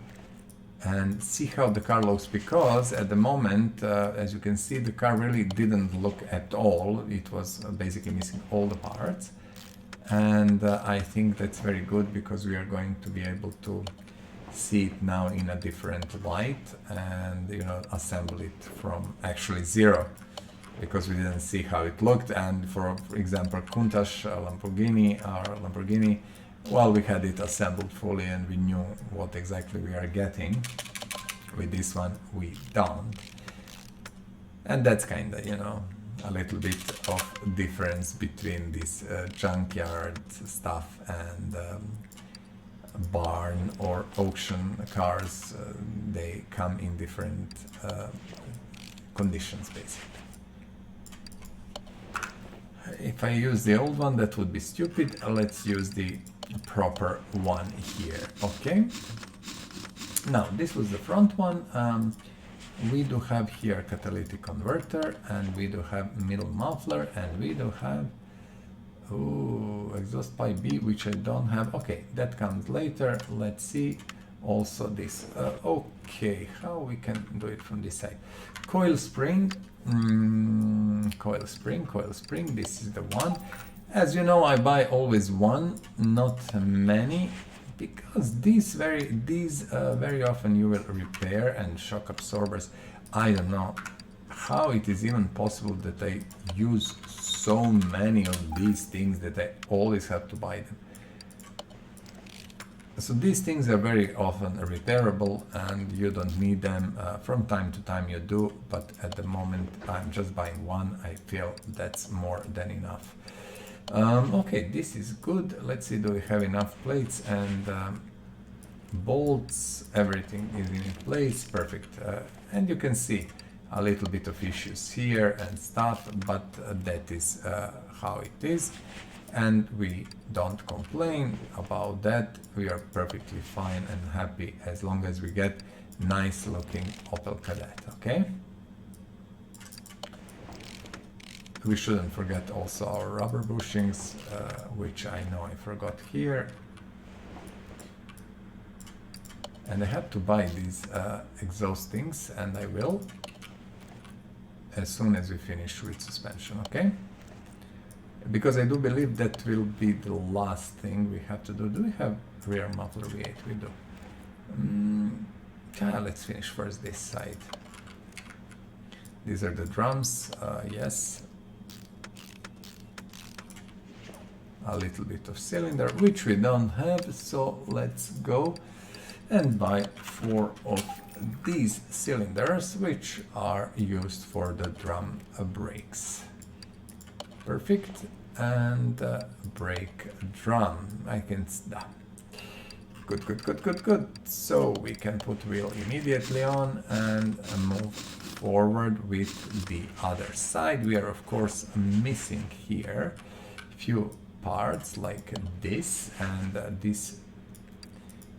and see how the car looks, because at the moment, as you can see, the car really didn't look at all. It was basically missing all the parts, and I think that's very good because we are going to be able to see it now in a different light and, you know, assemble it from actually zero, because we didn't see how it looked. And for example, Countach Lamborghini, well, we had it assembled fully and we knew what exactly we are getting. With this one, we don't. And that's kind of, you know, a little bit of difference between this junkyard stuff and barn or auction cars. They come in different conditions basically. If I use the old one, that would be stupid. Let's use the proper one here. Okay. Now, this was the front one. We do have here catalytic converter, and we do have middle muffler, and we do have exhaust pipe B, which I don't have. Okay, that comes later. Let's see. Also this. Okay, how we can do it from this side? Coil spring. Coil spring. This is the one. As you know, I buy always one, not many, because these very often you will repair, and shock absorbers. I don't know how it is even possible that I use so many of these things that I always have to buy them. So these things are very often repairable, and you don't need them. From time to time you do, but at the moment I'm just buying one. I feel that's more than enough. Okay, this is good. Let's see, do we have enough plates and bolts? Everything is in place, perfect. And you can see a little bit of issues here and stuff, but that is how it is. And we don't complain about that. We are perfectly fine and happy as long as we get nice looking Opel Kadett, okay? We shouldn't forget also our rubber bushings, which I know I forgot here. And I have to buy these exhaust things, and I will as soon as we finish with suspension, okay? Because I do believe that will be the last thing we have to do. Do we have rear muffler V8? We do. Let's finish first this side. These are the drums, yes. A little bit of cylinder, which we don't have, so let's go and buy 4 of these cylinders, which are used for the drum brakes. Perfect. And brake drum. I can good. So we can put wheel immediately on and move forward with the other side. We are of course missing here few parts like this, and this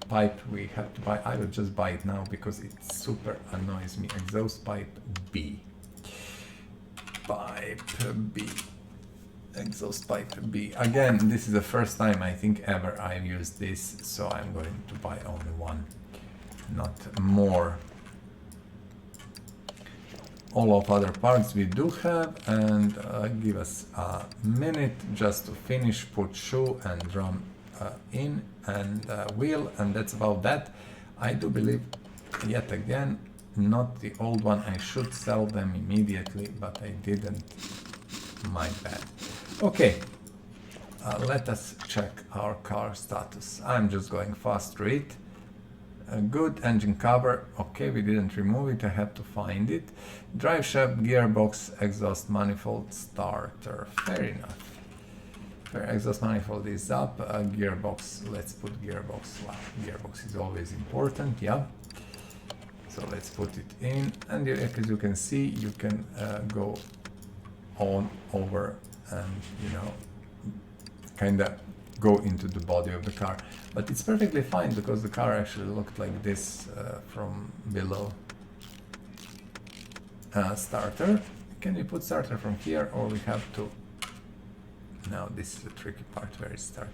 pipe we have to buy. I will just buy it now because it super annoys me. Exhaust pipe B. Exhaust pipe B. Again, this is the first time I think ever I've used this, so I'm going to buy only one, not more. All of other parts we do have, and give us a minute just to finish, put shoe and drum in, and wheel, and that's about that. I do believe, yet again, not the old one. I should sell them immediately, but I didn't. My bad. Okay, let us check our car status. I'm just going fast through it. Good. Engine cover. Okay, we didn't remove it. I had to find it. Drive shaft, gearbox, exhaust manifold, starter. Fair enough. Fair. Exhaust manifold is up. Gearbox. Let's put gearbox. Wow, gearbox is always important. Yeah. So let's put it in, and as you can see, you can go on over and, you know, kind of go into the body of the car, but it's perfectly fine because the car actually looked like this from below. Starter. Can we put starter from here, or we have to? No, this is the tricky part. Where is start?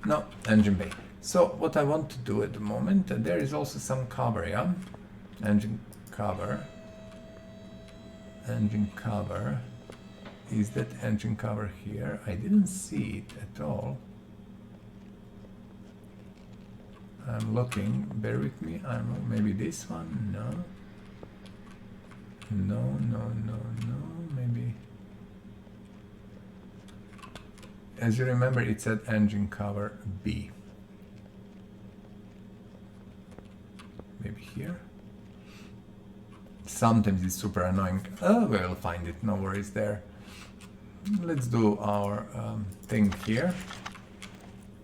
No, engine bay. So what I want to do at the moment, there is also some cover, yeah? Engine cover. Engine cover. Is that engine cover here? I didn't see it at all. I'm looking, bear with me. Maybe this one? No. No, maybe. As you remember, it said engine cover B. Maybe here? Sometimes it's super annoying. Oh, we'll find it, no worries there. Let's do our thing here.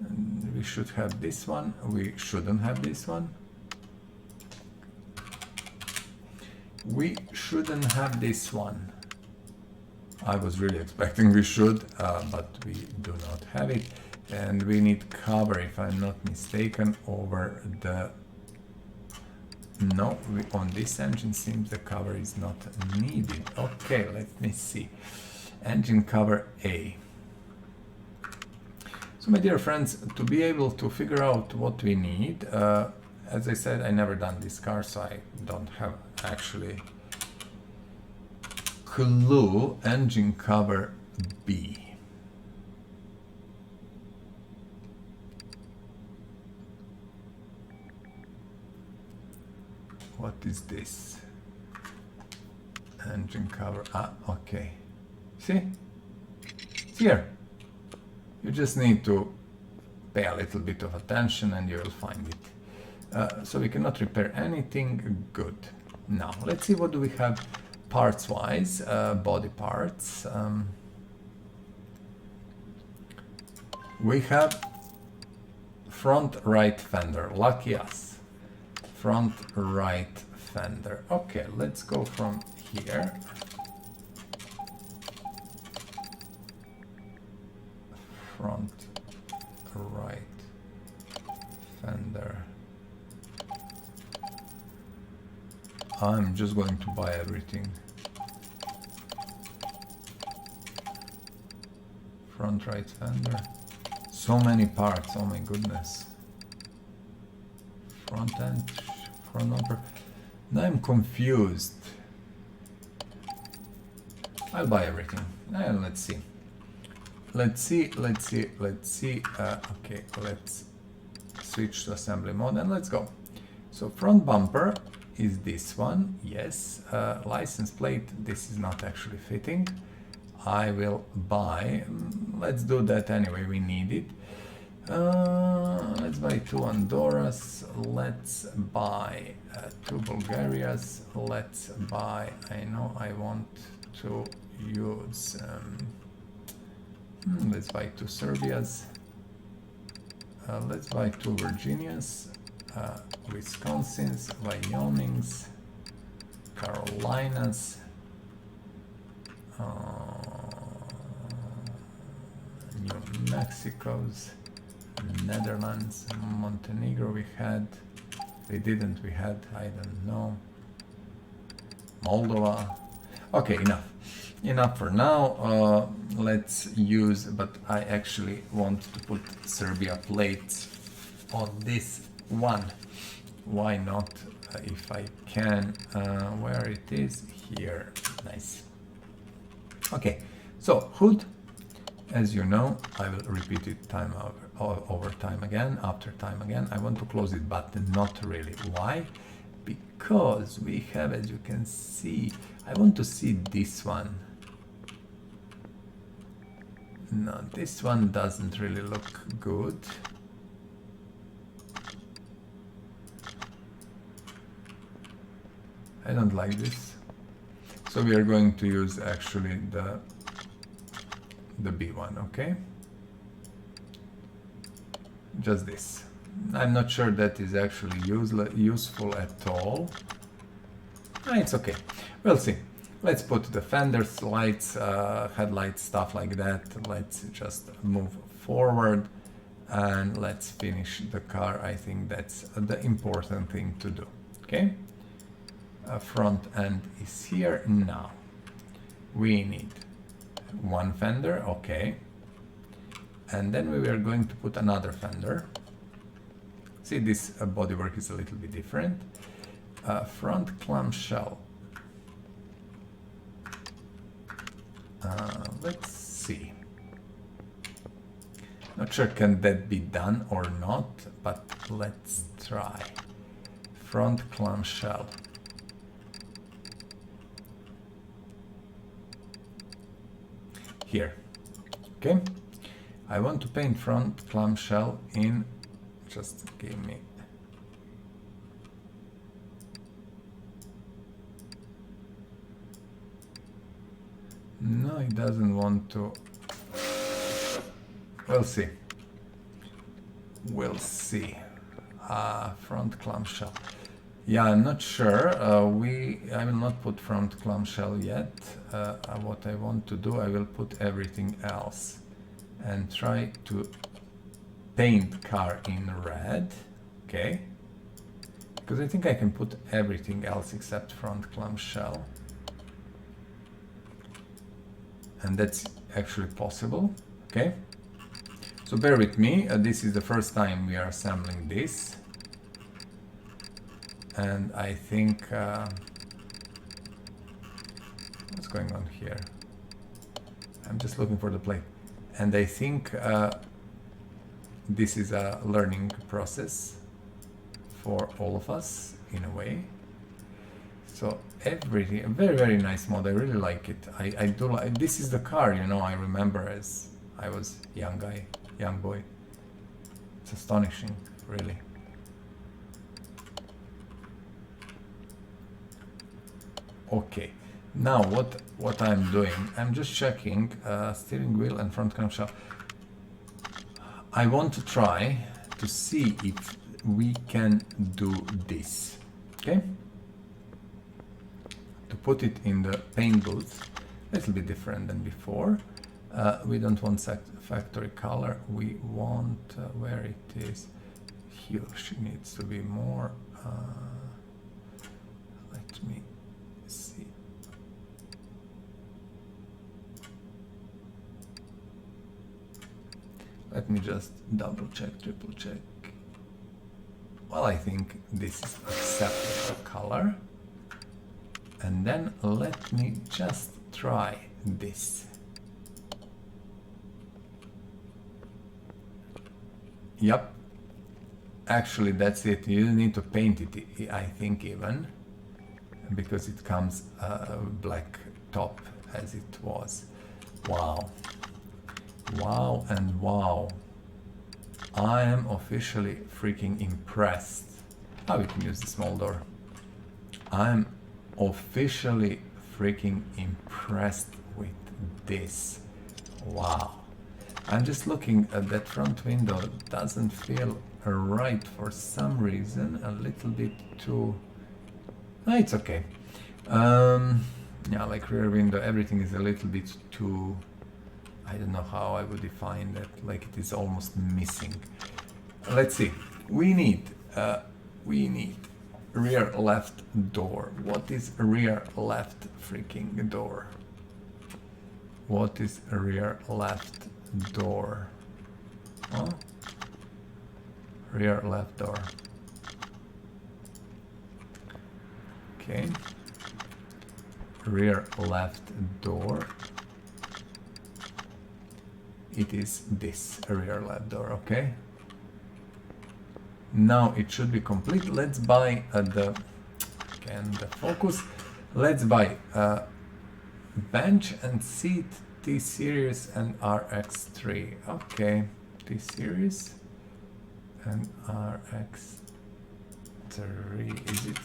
And we should have this one. We shouldn't have this one. We shouldn't have this one. I was really expecting we should, but we do not have it. And we need cover, if I'm not mistaken, over the... No, on this engine seems the cover is not needed. Okay, let me see. Engine cover A. So my dear friends, to be able to figure out what we need, as I said, I never done this car, so I don't have actually clue. Engine cover B. What is this? Engine cover, okay. See? It's here. You just need to pay a little bit of attention and you will find it. So we cannot repair anything. Good. Now, let's see what do we have parts-wise, body parts. We have front right fender. Lucky us. Front right fender. Okay, let's go from here. Front right fender. I'm just going to buy everything. Front right fender. So many parts, oh my goodness. Front end, front bumper. Now I'm confused. I'll buy everything. Let's see. Let's see. Okay, let's switch to assembly mode and let's go. So front bumper is this one, yes. License plate, this is not actually fitting. I will buy, let's do that anyway, we need it. Let's buy 2 Andoras, let's buy 2 Bulgarias, let's buy, I know I want to use, let's buy 2 Serbias, let's buy 2 Virginias, Wisconsins, Wyomings, Carolinas, New Mexico's, Netherlands, Montenegro we had, they didn't, we had, I don't know, Moldova. Okay, enough for now. Let's use, but I actually want to put Serbia plates on this one. Why not, if I can? Where it is? Here. Nice. Okay, so hood, as you know, I will repeat it time over time again, after time again. I want to close it, but not really. Why? Because we have, as you can see, I want to see this one. No, this one doesn't really look good. I don't like this. So we are going to use actually the B one, okay? Just this. I'm not sure that is actually useful at all. It's okay. We'll see. Let's put the fenders, lights, headlights, stuff like that. Let's just move forward and let's finish the car. I think that's the important thing to do. Okay? Front end is here. Now we need 1 fender, okay, and then we are going to put another fender. See, this bodywork is a little bit different. Front clamshell. Let's see. Not sure can that be done or not, but let's try. Front clamshell. Here, okay. I want to paint front clamshell in, just give me, no, it doesn't want to. We'll see. We'll see. Front clamshell. Yeah, I'm not sure. I will not put front clamshell yet. What I want to do, I will put everything else and try to paint car in red. Okay. Because I think I can put everything else except front clamshell. And that's actually possible. Okay. So bear with me. This is the first time we are assembling this. And I think what's going on here? I'm just looking for the plate, and I think this is a learning process for all of us in a way. So everything, a very, very nice mod. I really like it. I do like. This is the car, you know, I remember as I was young boy. It's astonishing, really. Okay, now what I'm doing, I'm just checking steering wheel and front clamshell. I want to try to see if we can do this, okay? To put it in the paint booth, a little bit different than before. We don't want factory color, we want where it is. Here she needs to be more, let me see. Let me just double check, triple check. Well, I think this is acceptable color. And then let me just try this. Yep. Actually, that's it. You need to paint it, I think, even. Because it comes black top as it was. Wow. Wow and wow. I am officially freaking impressed. Oh, we can use the small door. I'm officially freaking impressed with this. Wow. I'm just looking at that front window. It doesn't feel right for some reason. A little bit too... No, it's okay. Yeah, like rear window, everything is a little bit too... I don't know how I would define that, like it is almost missing. Let's see. We need rear left door. What is rear left freaking door? What is rear left door? Huh? Rear left door. Okay. Rear left door. It is this rear left door, okay? Now it should be complete. Let's buy the focus. Let's buy bench and seat, T-Series and RX3. Okay, T-Series and RX3, is it?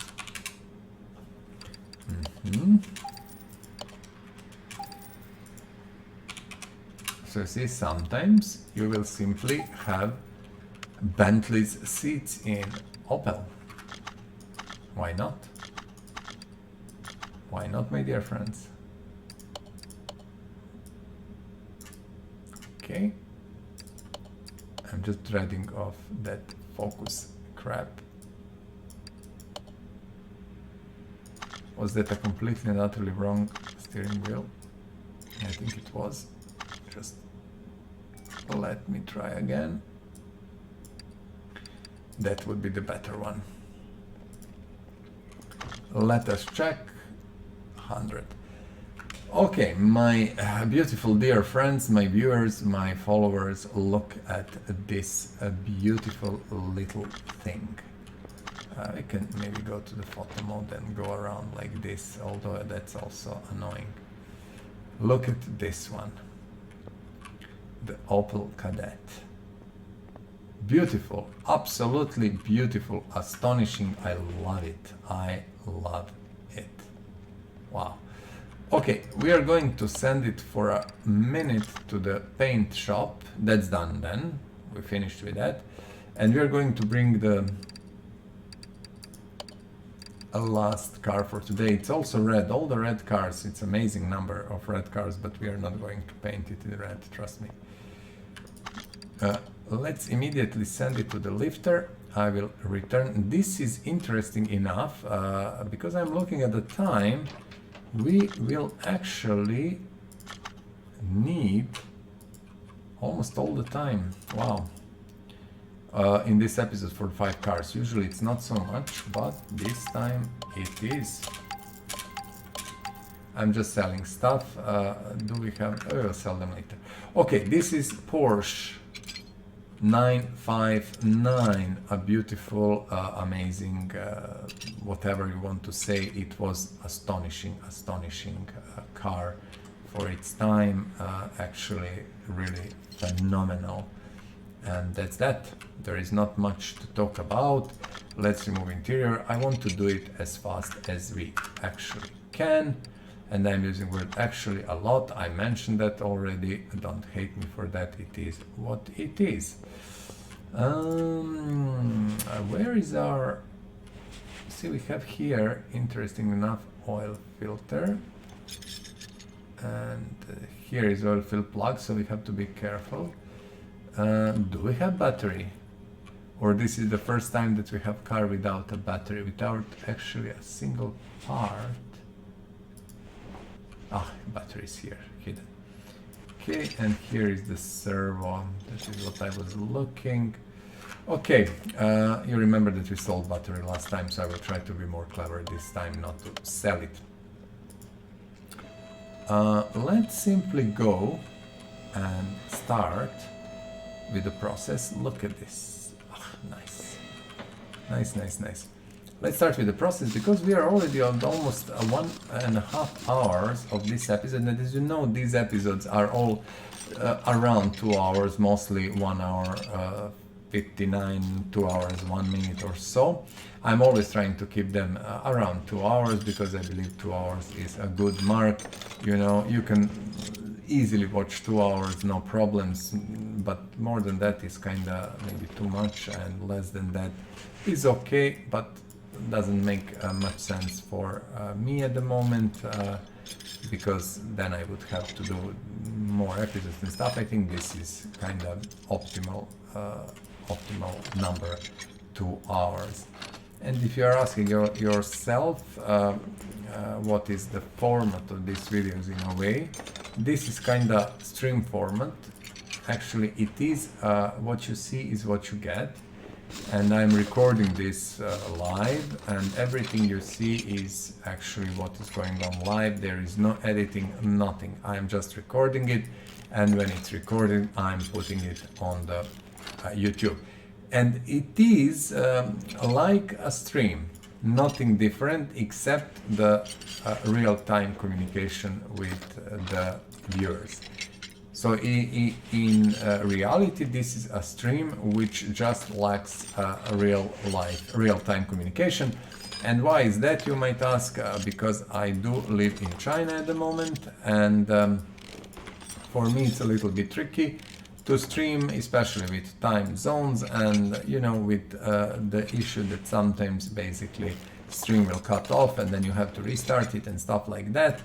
So see, sometimes you will simply have Bentley's seats in Opel. Why not? Why not, my dear friends? Okay. I'm just dreading off that focus crap. Was that a completely and utterly wrong steering wheel? I think it was. Just let me try again. That would be the better one. Let us check. 100. Okay, my beautiful dear friends, my viewers, my followers, look at this beautiful little thing. I can maybe go to the photo mode and go around like this, although that's also annoying. Look at this one. The Opel Kadett. Beautiful, absolutely beautiful, astonishing. I love it. I love it. Wow. Okay, we are going to send it for a minute to the paint shop. That's done then. We finished with that. And we are going to bring the a last car for today. It's also red, all the red cars. It's amazing number of red cars, but we are not going to paint it in red, trust me. Let's immediately send it to the lifter. I will return. This is interesting enough because I'm looking at the time. We will actually need almost all the time. Wow. In this episode for 5 cars. Usually it's not so much, but this time it is. I'm just selling stuff. Do we have... I will sell them later. Okay, this is Porsche 959, a beautiful, amazing, whatever you want to say. It was astonishing car for its time, actually really phenomenal. And that's that. There is not much to talk about. Let's remove interior. I want to do it as fast as we actually can. And I'm using word actually a lot. I mentioned that already. Don't hate me for that. It is what it is. Where is our... See, we have here, interesting enough, oil filter. And here is oil fill plug, so we have to be careful. Do we have battery? Or this is the first time that we have car without a battery, without actually a single part. Ah, battery is here, hidden. Okay, and here is the servo. That is what I was looking. Okay, you remember that we sold battery last time, so I will try to be more clever this time, not to sell it. Let's simply go and start with the process. Look at this. Oh, nice. Nice. Let's start with the process because we are already on almost 1.5 hours of this episode, and as you know, these episodes are all around 2 hours, mostly 1 hour 59, 2 hours 1 minute or so. I'm always trying to keep them around 2 hours because I believe 2 hours is a good mark. You know, you can easily watch 2 hours, no problems, but more than that is kinda maybe too much, and less than that is okay, but doesn't make much sense for me at the moment, because then I would have to do more episodes and stuff. I think this is kinda optimal number, 2 hours. And if you are asking yourself what is the format of these videos, in a way, this is kinda stream format. Actually, it is what you see is what you get, and I'm recording this live, and everything you see is actually what is going on live. There is no editing, nothing. I'm just recording it, and when it's recorded, I'm putting it on the YouTube. And it is like a stream, nothing different except the real-time communication with the viewers. So in reality, this is a stream which just lacks real-time communication. And why is that, you might ask? Because I do live in China at the moment, and for me it's a little bit tricky to stream, especially with time zones, and you know, with the issue that sometimes basically stream will cut off and then you have to restart it and stuff like that.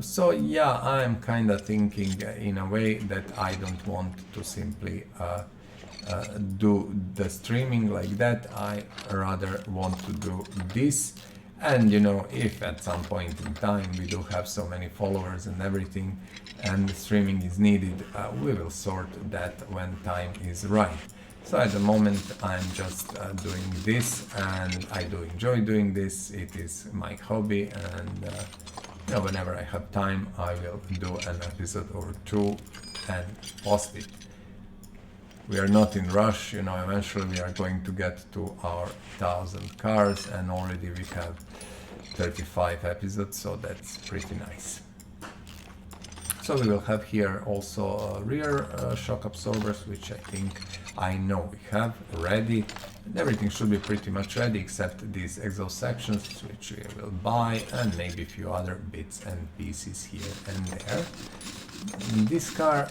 So yeah, I'm kind of thinking in a way that I don't want to simply do the streaming like that. I rather want to do this. And you know, if at some point in time we do have so many followers and everything, and the streaming is needed, we will sort that when time is right. So at the moment I'm just doing this, and I do enjoy doing this. It is my hobby, and you know, whenever I have time, I will do an episode or two and post it. We are not in rush, you know, eventually we are going to get to our 1,000 cars, and already we have 35 episodes, so that's pretty nice. So we will have here also rear shock absorbers, which I know we have ready. And everything should be pretty much ready except these exhaust sections, which we will buy, and maybe a few other bits and pieces here and there. This car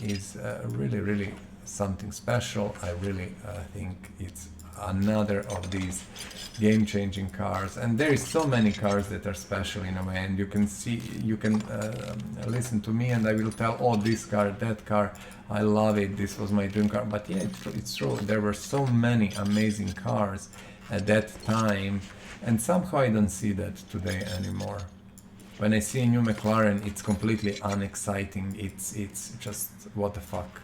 is really something special. I really think it's another of these game-changing cars, and there is so many cars that are special in a way, and you can see, you can listen to me and I will tell, oh, this car, that car, I love it, this was my dream car. But yeah, it's true, there were so many amazing cars at that time, and somehow I don't see that today anymore. When I see a new McLaren, it's completely unexciting. It's just, what the fuck.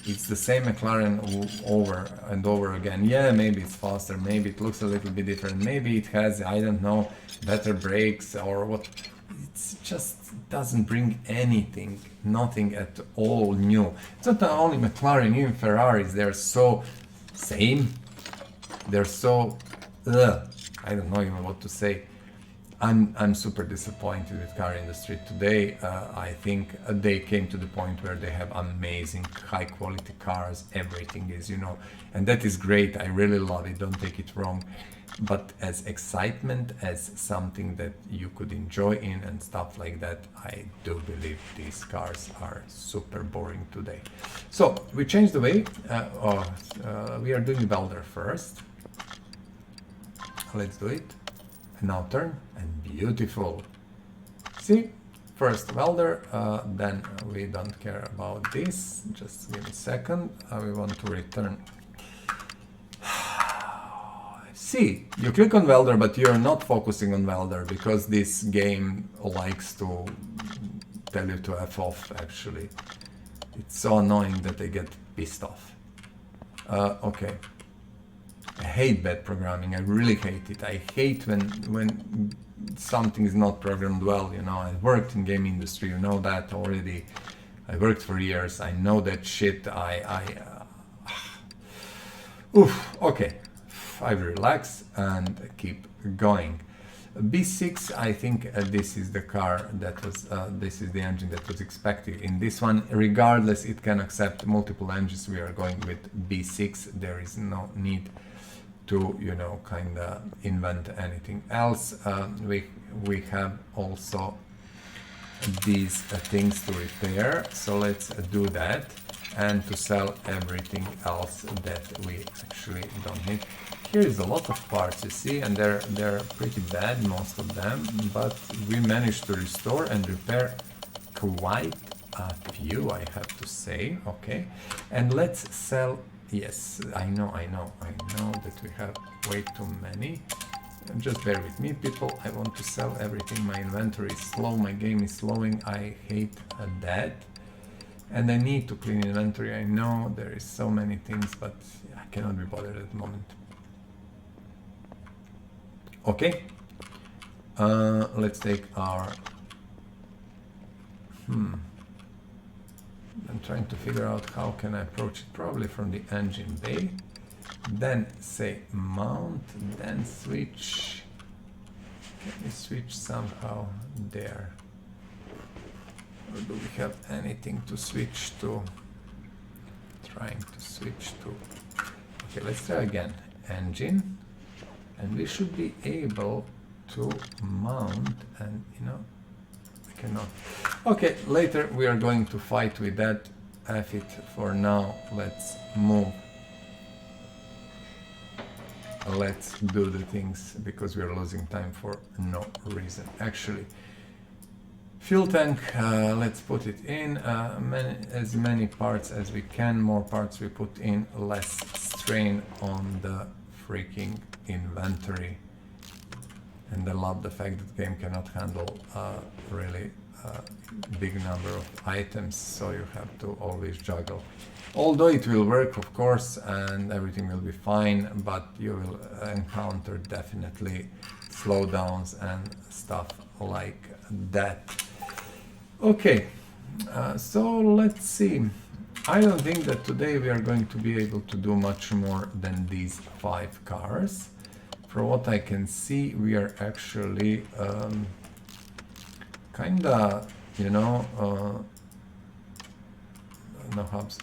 It's the same McLaren over and over again. Yeah, maybe it's faster, maybe it looks a little bit different, maybe it has, I don't know, better brakes or what. It just doesn't bring anything, nothing at all new. It's not only McLaren, even Ferraris, they're so same. They're so, I don't know even what to say. I'm super disappointed with car industry today. I think they came to the point where they have amazing high quality cars, everything is, you know, and that is great. I really love it, don't take it wrong. But as excitement, as something that you could enjoy in and stuff like that, I do believe these cars are super boring today. So we changed the way, we are doing welder first. Let's do it. Now turn, and beautiful. See, first welder, then we don't care about this. Just give me a second. We want to return. See, you click on welder, but you're not focusing on welder because this game likes to tell you to F off, actually. It's so annoying that I get pissed off. Okay. I hate bad programming, I really hate it. I hate when something is not programmed well, you know. I worked in game industry, you know that already. I worked for years, I know that shit. Okay, I relax and keep going. B6, I think this is the car that was, this is the engine that was expected in this one. Regardless, it can accept multiple engines. We are going with B6, there is no need to, you know, kind of invent anything else. We have also these things to repair, so let's do that, and to sell everything else that we actually don't need. Here is a lot of parts, you see, and they're pretty bad, most of them, but we managed to restore and repair quite a few, I have to say. Okay, and let's sell. Yes, I know that we have way too many. Just bear with me, people. I want to sell everything. My inventory is slow, my game is slowing. I hate that. And I need to clean inventory. I know there is so many things, but I cannot be bothered at the moment. Okay. Let's take our... I'm trying to figure out how can I approach it, probably from the engine bay, then say mount, then switch. Can we switch somehow there? Or do we have anything to switch to? Trying to switch to. Okay, let's try again. Engine, and we should be able to mount, and you know, cannot. Okay, later we are going to fight with that. F it for now. Let's move. Let's do the things because we are losing time for no reason. Actually, fuel tank. Let's put it in. As many parts as we can. More parts we put in, less strain on the freaking inventory. And I love the fact that the game cannot handle really big number of items, so you have to always juggle. Although it will work, of course, and everything will be fine, but you will encounter definitely slowdowns and stuff like that. Okay, so let's see. I don't think that today we are going to be able to do much more than these 5 cars. From what I can see, we are actually kinda, you know, no hubs,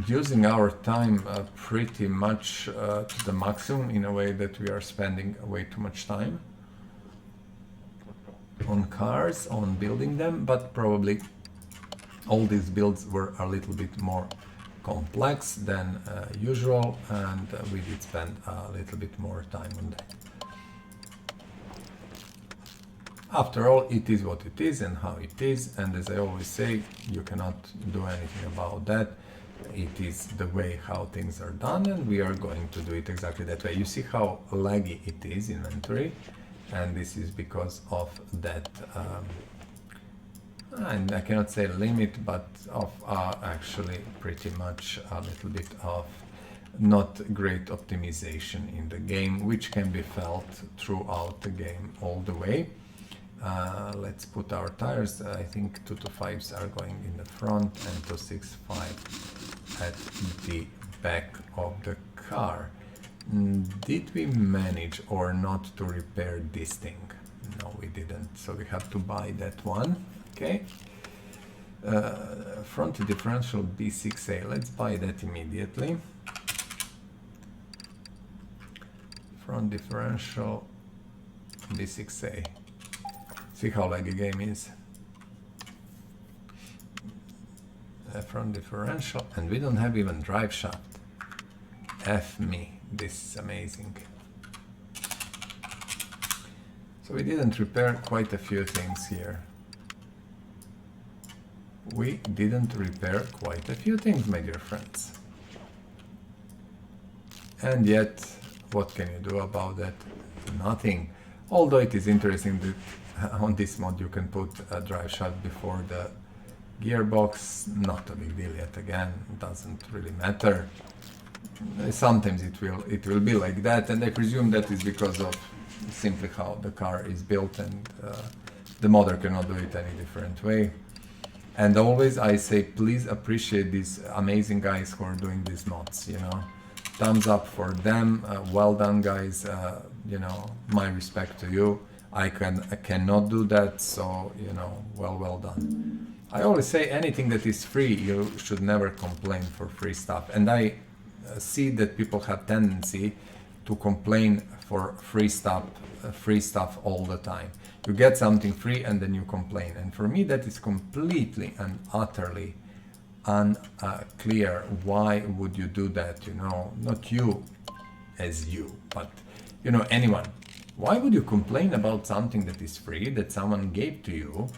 using our time pretty much to the maximum, in a way that we are spending way too much time on cars, on building them, but probably all these builds were a little bit more complex than usual, and we did spend a little bit more time on that. After all, it is what it is and how it is, and as I always say, you cannot do anything about that. It is the way how things are done, and we are going to do it exactly that way. You see how laggy it is, inventory, and this is because of that, and I cannot say limit, but of actually pretty much a little bit of not great optimization in the game, which can be felt throughout the game all the way. Let's put our tires. I think 225s are going in the front and 265 at the back of the car. Did we manage or not to repair this thing? No, we didn't, so we have to buy that one. Okay. Front differential B6A, let's buy that immediately. Front differential B6A. See how laggy the game is. Front differential, and we don't have even drive shaft. F me, this is amazing. So we didn't repair quite a few things here. We didn't repair quite a few things, my dear friends. And yet, what can you do about that? Nothing. Although it is interesting that on this mod you can put a drive shaft before the gearbox. Not a big deal yet again, doesn't really matter. Sometimes it will be like that, and I presume that is because of simply how the car is built, and the modder cannot do it any different way. And always I say, please appreciate these amazing guys who are doing these mods, you know. Thumbs up for them, well done guys, you know, my respect to you. I cannot do that, so, you know, well done. I always say anything that is free, you should never complain for free stuff. And I see that people have tendency to complain for free stuff all the time. You get something free and then you complain. And for me, that is completely and utterly unclear. Why would you do that? You know, not you as you, but, you know, anyone. Why would you complain about something that is free, that someone gave to you,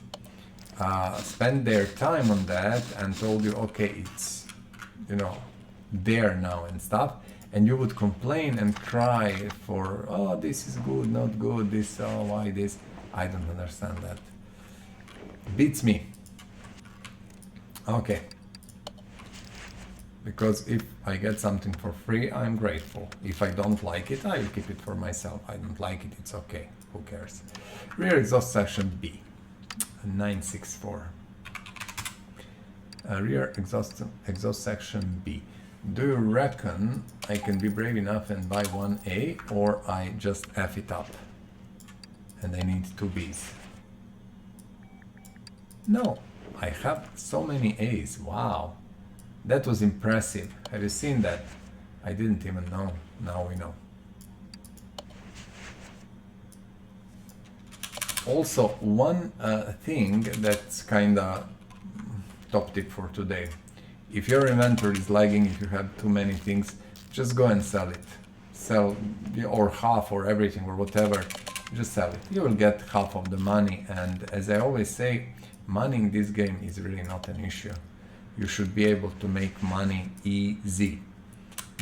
spend their time on that and told you, okay, it's, you know, there now and stuff, and you would complain and cry for, oh, this is good, not good, this, oh, why this? I don't understand that. Beats me. Okay. Because if I get something for free, I'm grateful. If I don't like it, I will keep it for myself. I don't like it, it's okay. Who cares? Rear exhaust section B, 964. Rear exhaust section B. Do you reckon I can be brave enough and buy 1A, or I just F it up and I need 2 Bs? No, I have so many A's. Wow. That was impressive. Have you seen that? I didn't even know. Now we know. Also, one thing that's kinda top tip for today. If your inventory is lagging, if you have too many things, just go and sell it. Sell, or half or everything or whatever, just sell it. You will get half of the money, and as I always say, money in this game is really not an issue. You should be able to make money easy.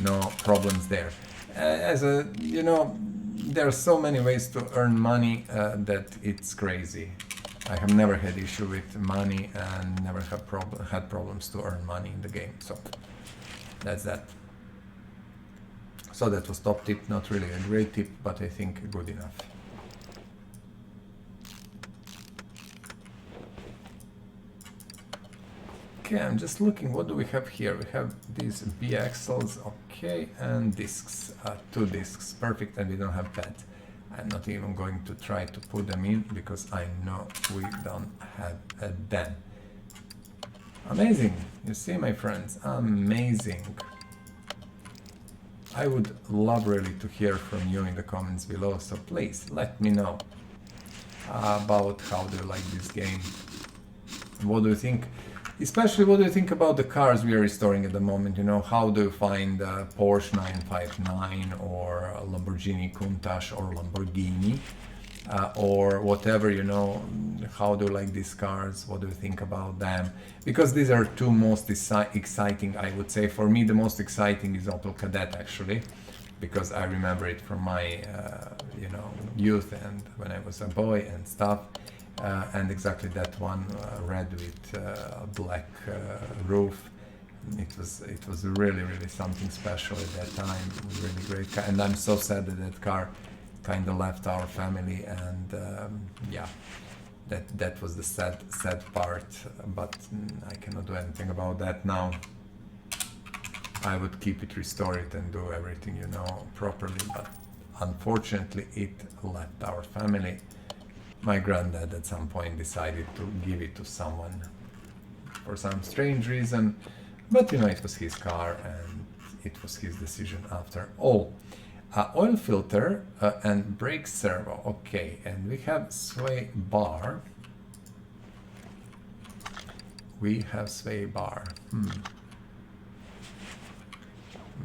No problems there. As a, you know, there are so many ways to earn money that it's crazy. I have never had issue with money and never had problems to earn money in the game. So that's that. So that was top tip, not really a great tip, but I think good enough. Okay, I'm just looking, what do we have here? We have these B axles, okay, and discs, 2 discs, perfect, and we don't have pads. I'm not even going to try to put them in because I know we don't have them. Amazing, you see, my friends, amazing. I would love really to hear from you in the comments below, so please let me know about how do you like this game. What do you think? Especially, what do you think about the cars we are restoring at the moment? You know, how do you find Porsche 959 or Lamborghini Countach or Lamborghini or whatever, you know? How do you like these cars? What do you think about them? Because these are two most exciting, I would say. For me, the most exciting is Opel Kadett, actually, because I remember it from my, you know, youth and when I was a boy and stuff. And exactly that one, red with black roof. It was really something special at that time. Really great car, and I'm so sad that that car kind of left our family. And yeah, that was the sad part. But I cannot do anything about that now. I would keep it, restore it, and do everything, you know, properly. But unfortunately, it left our family. My granddad at some point decided to give it to someone for some strange reason, but you know, it was his car and it was his decision after all. Oil filter and brake servo, okay, and we have sway bar. We have sway bar,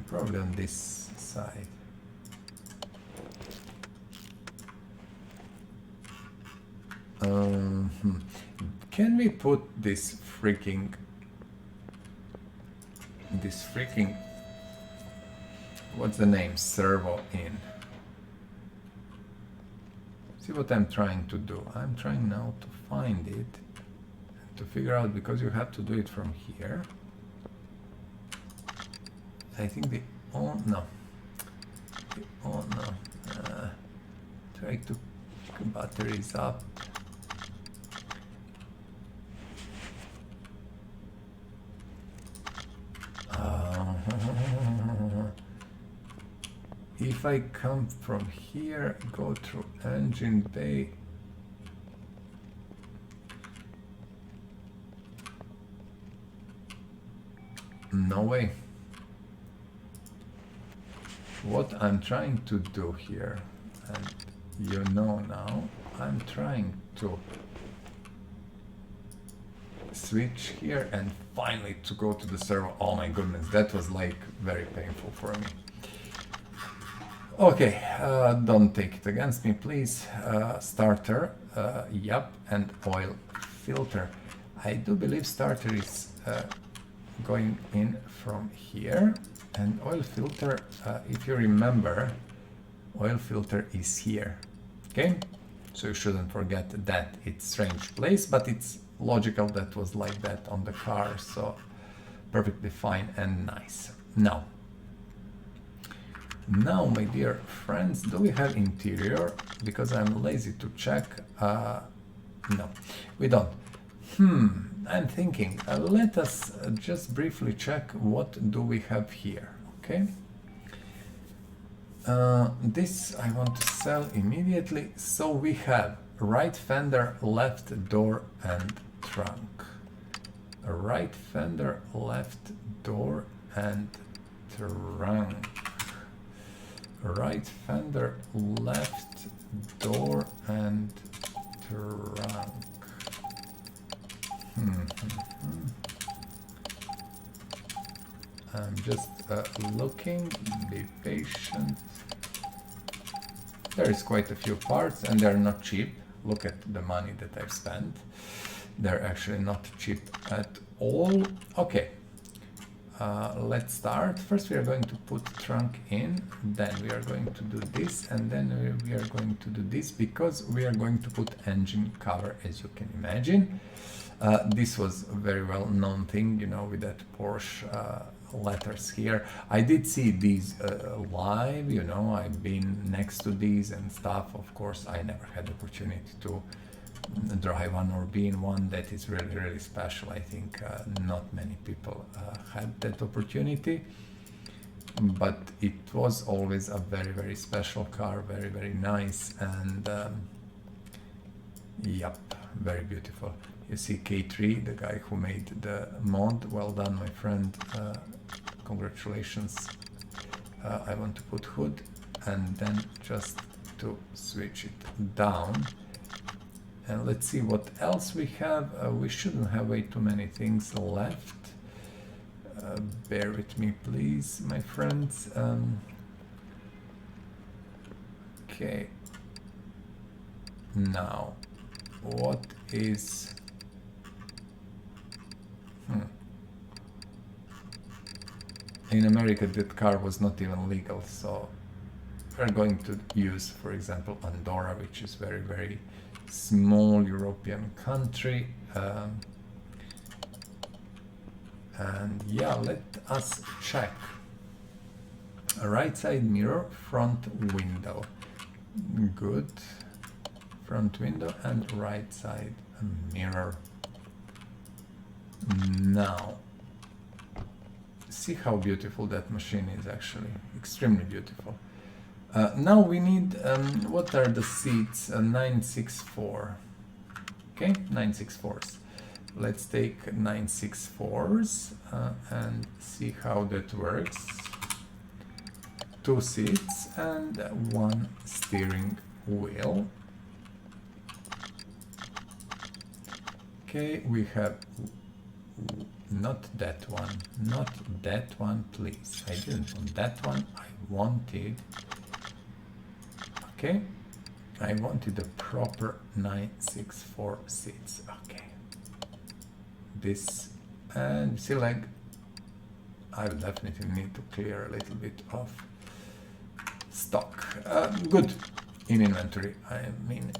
probably on this side. Can we put this freaking what's the name, servo in? See what I'm trying to do? I'm trying now to find it and to figure out, because you have to do it from here. I think try to batteries up. If I come from here, go through engine bay, no way. What I'm trying to do here, and you know now, I'm trying to switch here and finally to go to the servo. Oh my goodness, that was like very painful for me. Okay, don't take it against me, please. Starter, yep, and oil filter. I do believe starter is going in from here, and oil filter, if you remember, oil filter is here. Okay, so you shouldn't forget that. It's strange place, but it's logical that was like that on the car, so perfectly fine and nice. Now, my dear friends, do we have interior? Because I'm lazy to check. No, we don't. I'm thinking, let us just briefly check what do we have here, okay? This I want to sell immediately. So we have right fender, left door and trunk. A right fender, left door and trunk. Right fender, left door and trunk. I'm just looking, be patient. There is quite a few parts and they're not cheap. Look at the money that I've spent. They're actually not cheap at all. Okay, let's start. First we are going to put trunk in, then we are going to do this, and then we are going to do this, because we are going to put engine cover, as you can imagine. This was a very well known thing, you know, with that Porsche letters here. I did see these live, you know, I've been next to these and stuff. Of course, I never had the opportunity to drive one or be in one. That is really, really special. I think not many people had that opportunity, but it was always a very, very special car, very, very nice, and yep, very beautiful. You see K3, the guy who made the mod. Well done, my friend. Congratulations. I want to put hood and then just to switch it down. And let's see what else we have. We shouldn't have way too many things left. Bear with me, please, my friends. Okay. Now, what is... In America, that car was not even legal, so we're going to use, for example, Andorra, which is very, very small European country. And yeah, let us check. Right side mirror, front window. Good. Front window and right side mirror. Now, see how beautiful that machine is, actually. Extremely beautiful. Now we need, what are the seats? 964. Okay, 964s. Let's take 964s and see how that works. 2 seats and 1 steering wheel. Okay, we have not that one, please. I didn't want that one. I wanted, okay, I wanted the proper 964 seats. Okay, this, and see, like, I will definitely need to clear a little bit of stock. Good. In inventory, I mean.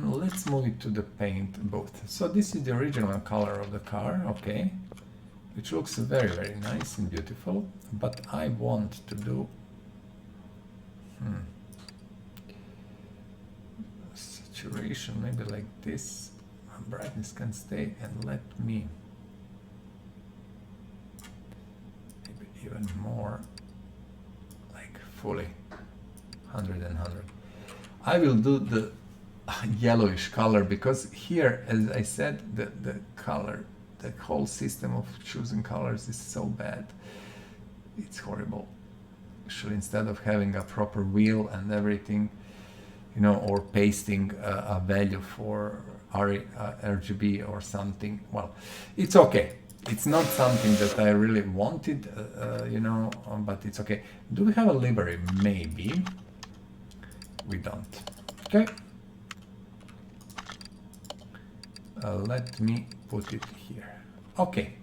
Let's move it to the paint booth. So this is the original color of the car, okay, which looks very, very nice and beautiful, but I want to do saturation, maybe like this. Brightness can stay, and let me maybe even more, like fully 100 and 100. I will do the yellowish color because here, as I said, the color, the whole system of choosing colors is so bad. It's horrible. Actually, instead of having a proper wheel and everything, you know, or pasting a value for RGB or something, well, it's okay. It's not something that I really wanted, you know, but it's okay. Do we have a livery? Maybe. We don't. Okay. Let me put it here. Okay.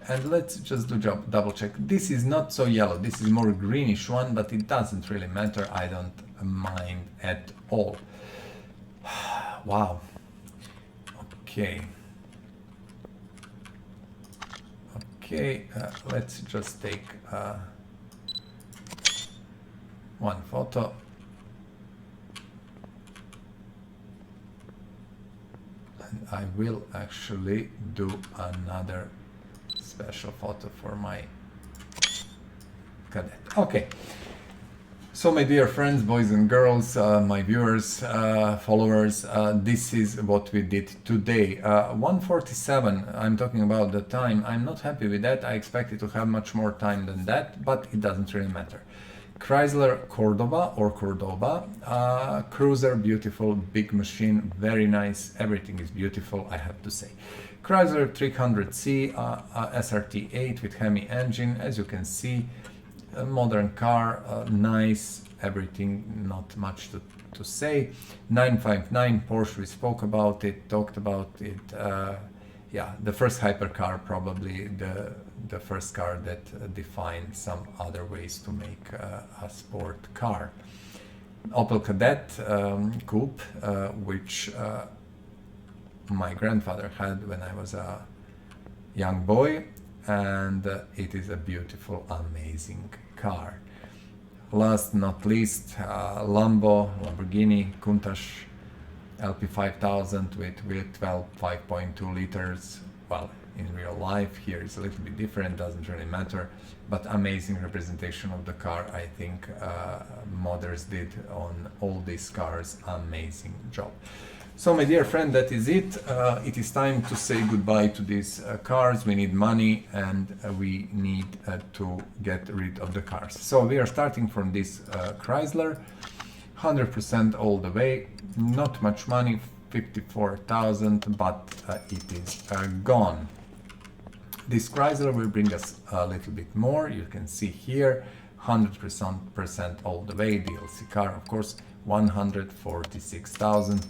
And let's just do double check. This is not so yellow. This is more greenish one, but it doesn't really matter. I don't mind at all. Wow. Okay. Okay. Let's just take one photo. I will actually do another special photo for my Kadett. Okay, so my dear friends, boys and girls, my viewers, followers, this is what we did today. 1:47, I'm talking about the time. I'm not happy with that. I expected to have much more time than that, but it doesn't really matter. Chrysler Cordoba or Cordoba, cruiser, beautiful, big machine, very nice, everything is beautiful, I have to say. Chrysler 300C, SRT8 with HEMI engine, as you can see, a modern car, nice, everything, not much to say. 959 Porsche, we spoke about it, talked about it. Yeah, the first hypercar, probably the first car that defined some other ways to make a sport car. Opel Kadett Coupe, which my grandfather had when I was a young boy, and it is a beautiful, amazing car. Last not least, Lamborghini Countach LP5000 with V12 5.2 liters. Well, in real life here is a little bit different, doesn't really matter, but amazing representation of the car. I think modders did on all these cars amazing job. So my dear friend, that is it. It is time to say goodbye to these cars. We need money and we need to get rid of the cars. So we are starting from this Chrysler, 100% all the way, not much money, 54,000, but it is gone. This Chrysler will bring us a little bit more. You can see here 100% all the way. DLC car, of course, 146,000.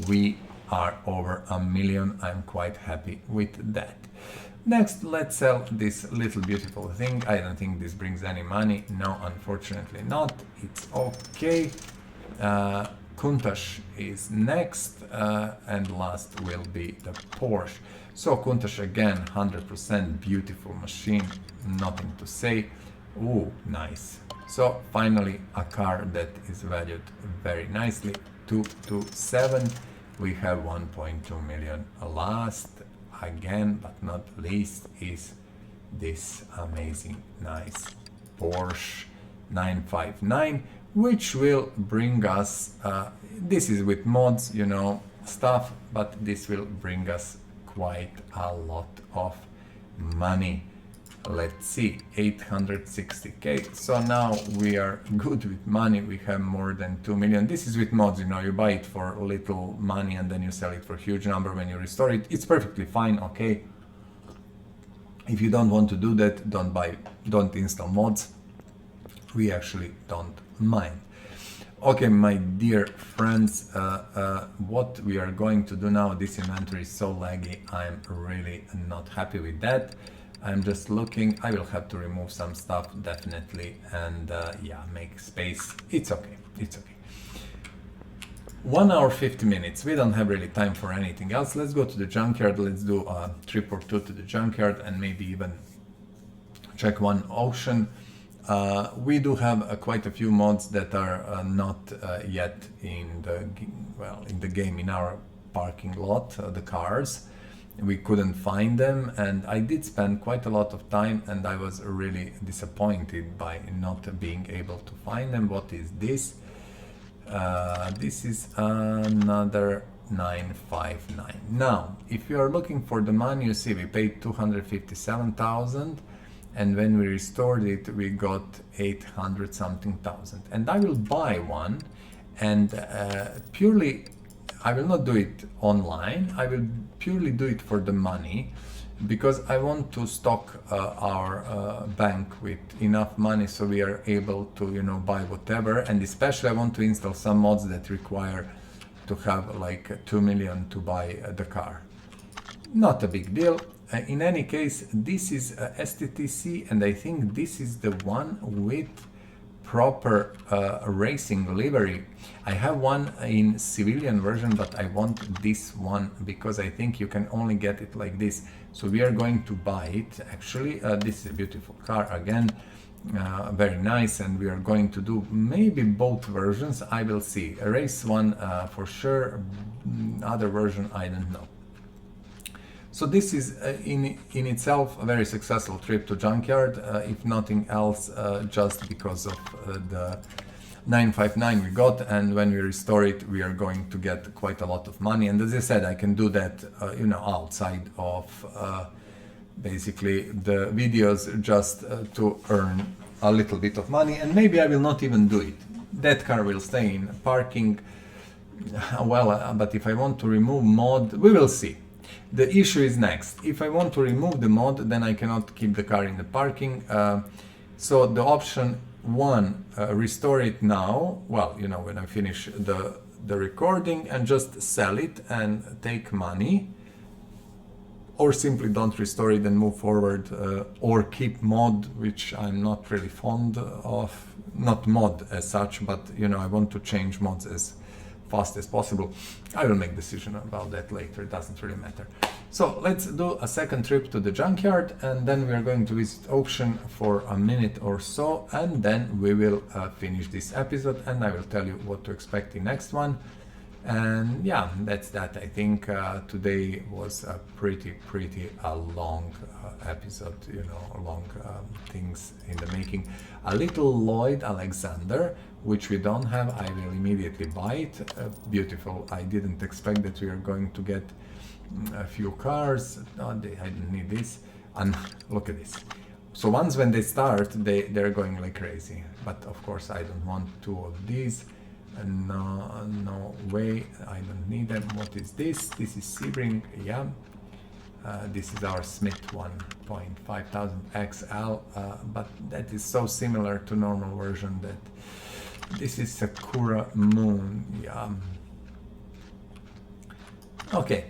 We are over a million. I'm quite happy with that. Next, let's sell this little beautiful thing. I don't think this brings any money. No, unfortunately not. It's okay. Countach is next, and last will be the Porsche. So Countach again, 100% beautiful machine, nothing to say. Ooh, nice. So finally a car that is valued very nicely, 227. We have 1.2 million. Last, again, but not least, is this amazing, nice Porsche 959, which will bring us, this is with mods, you know, stuff, but this will bring us quite a lot of money. Let's see, 860k. So now we are good with money. We have more than 2 million. This is with mods, you know, you buy it for little money and then you sell it for a huge number when you restore it. It's perfectly fine, okay? If you don't want to do that, don't install mods. We actually don't mind. Okay, my dear friends, what we are going to do now, this inventory is so laggy, I'm really not happy with that. I'm just looking, I will have to remove some stuff definitely, and yeah, make space. It's okay, it's okay. 1 hour 50 minutes, we don't have really time for anything else. Let's go to the junkyard, let's do a trip or two to the junkyard and maybe even check one auction. We do have quite a few mods that are not yet in the game, in our parking lot, the cars. We couldn't find them, and I did spend quite a lot of time, and I was really disappointed by not being able to find them. What is this? This is another 959. Now, if you are looking for the money, you see we paid 257,000. And when we restored it, we got 800 something thousand. And I will buy one, and purely, I will not do it online. I will purely do it for the money, because I want to stock our bank with enough money so we are able to, you know, buy whatever. And especially I want to install some mods that require to have like 2 million to buy the car. Not a big deal. In any case, this is STTC, and I think this is the one with proper racing livery. I have one in civilian version, but I want this one because I think you can only get it like this. So we are going to buy it. Actually, this is a beautiful car again, very nice, and we are going to do maybe both versions. I will see. A race one for sure, other version I don't know. So this is in itself a very successful trip to junkyard, if nothing else, just because of the 959 we got, and when we restore it we are going to get quite a lot of money. And as I said, I can do that you know, outside of basically the videos, just to earn a little bit of money, and maybe I will not even do it. That car will stay in parking, well, but if I want to remove mod, we will see. The issue is next. If I want to remove the mod, then I cannot keep the car in the parking. So the option one, restore it now, well, you know, when I finish the recording, and just sell it and take money, or simply don't restore it and move forward, or keep mod, which I'm not really fond of. Not mod as such, but you know, I want to change mods as fast as possible. I will make a decision about that later, it doesn't really matter. So let's do a second trip to the junkyard, and then we are going to visit auction for a minute or so, and then we will finish this episode, and I will tell you what to expect in next one. And yeah, that's that. I think today was a pretty long episode, you know, long things in the making. A little Lloyd Alexander, which we don't have. I will immediately buy it. Beautiful. I didn't expect that we are going to get a few cars. I didn't need this. And look at this. So when they start, they're going like crazy. But of course I don't want two of these. No way, I don't need them. What is this? This is Sebring, yeah. This is our Smith 1.5000 XL, but that is so similar to normal version that this is Sakura Moon, yeah. Okay,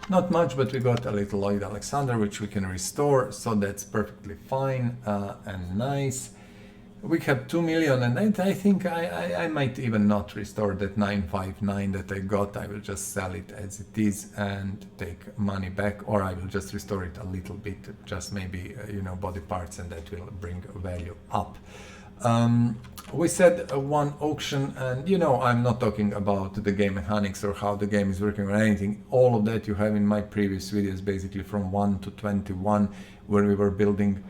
not much, but we got a little Lloyd Alexander which we can restore, so that's perfectly fine and nice. We have 2 million, and I think I might even not restore that 959 that I got. I will just sell it as it is and take money back, or I will just restore it a little bit, just maybe you know, body parts, and that will bring value up. We said one auction, and you know, I'm not talking about the game mechanics or how the game is working or anything. All of that you have in my previous videos, basically from 1 to 21, where we were building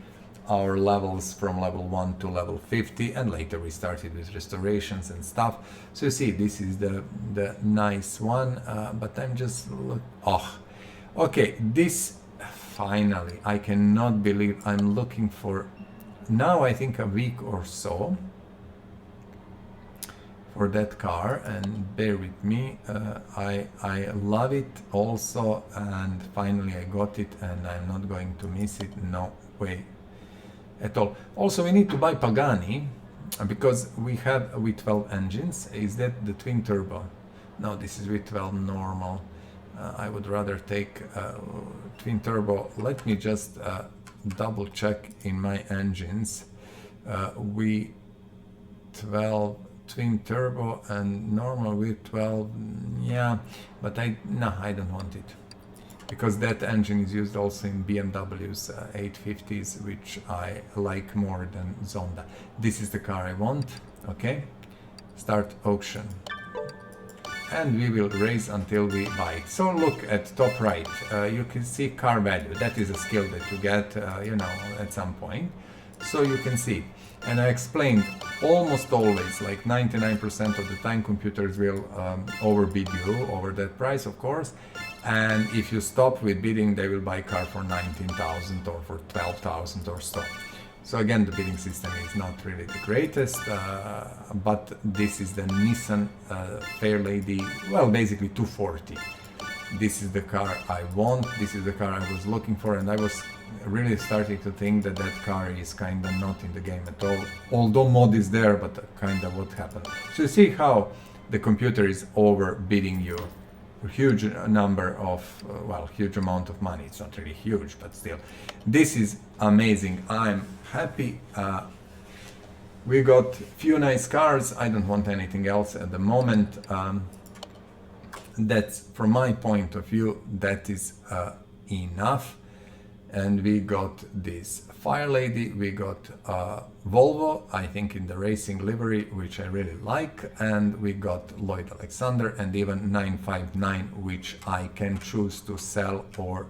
our levels from level 1 to level 50, and later we started with restorations and stuff. So you see, this is the nice one, but I'm just okay, this finally, I cannot believe I'm looking for now, I think a week or so for that car, and bear with me, I love it also, and finally I got it, and I'm not going to miss it, no way at all. Also, we need to buy Pagani because we have V12 engines. Is that the twin turbo? No, this is V12 normal. I would rather take twin turbo. Let me just double check in my engines. V12 twin turbo and normal V12, yeah, but I don't want it, because that engine is used also in BMW's 850s, which I like more than Zonda. This is the car I want. Okay, start auction, and we will race until we buy it. So look at top right, you can see car value. That is a skill that you get, you know, at some point. So you can see, and I explained almost always, like 99% of the time, computers will overbid you over that price, of course. And if you stop with bidding, they will buy a car for 19,000 or for 12,000 or so. So again, the bidding system is not really the greatest, but this is the Nissan Fairlady, well, basically 240. This is the car I want, this is the car I was looking for, and I was really starting to think that that car is kind of not in the game at all. Although mod is there, but kind of what happened. So you see how the computer is overbidding you. Huge number of, well, huge amount of money. It's not really huge, but still. This is amazing. I'm happy. We got few nice cars. I don't want anything else at the moment. That's, from my point of view, that is enough. And we got this Fire Lady, we got Volvo, I think in the racing livery, which I really like, and we got Lloyd Alexander, and even 959, which I can choose to sell or,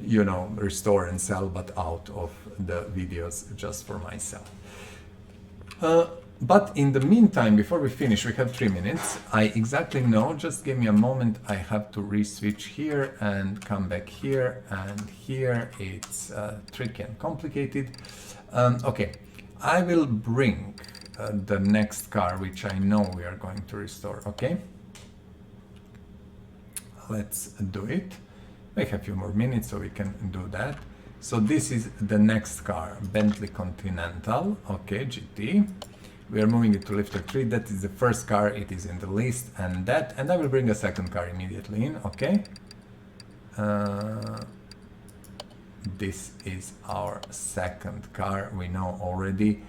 you know, restore and sell, but out of the videos just for myself. But in the meantime, before we finish, we have 3 minutes. I exactly know, just give me a moment, I have to re-switch here and come back here, and here it's tricky and complicated. Okay, I will bring the next car, which I know we are going to restore, okay? Let's do it. We have a few more minutes, so we can do that. So this is the next car, Bentley Continental, okay, GT. We are moving it to lifter 3. That is the first car, it is in the list, and I will bring a second car immediately in, okay? This is our second car. We know already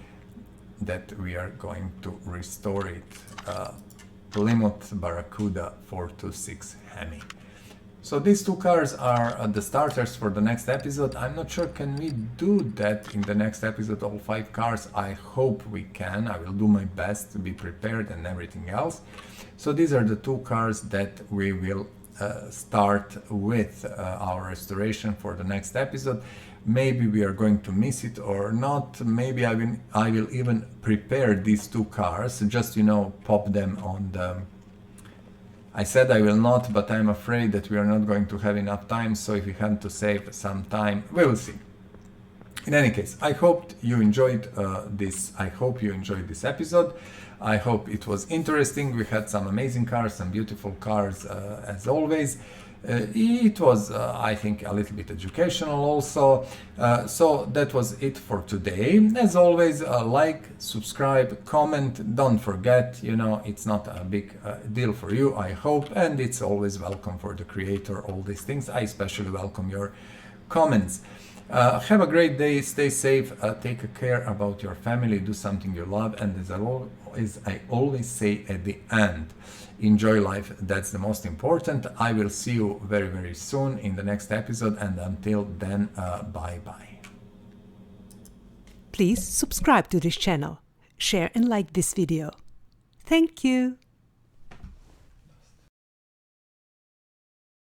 that we are going to restore it. Plymouth Barracuda 426 HEMI. So these two cars are the starters for the next episode. I'm not sure, can we do that in the next episode, all 5 cars? I hope we can. I will do my best to be prepared and everything else. So these are the 2 cars that we will start with our restoration for the next episode. Maybe we are going to miss it or not. Maybe I will even prepare these 2 cars, just, you know, pop them on the... I said I will not, but I'm afraid that we are not going to have enough time, so if we have to save some time, we will see. In any case, I hope you enjoyed this. I hope you enjoyed this episode. I hope it was interesting. We had some amazing cars, some beautiful cars, as always. It was, I think, a little bit educational also. So that was it for today. As always, like, subscribe, comment. Don't forget, you know, it's not a big deal for you, I hope, and it's always welcome for the creator, all these things. I especially welcome your comments. Have a great day, stay safe, take care about your family, do something you love, and as I always say at the end, enjoy life, that's the most important. I will see you very, very soon in the next episode, and until then, bye-bye. Please subscribe to this channel, share and like this video. Thank you.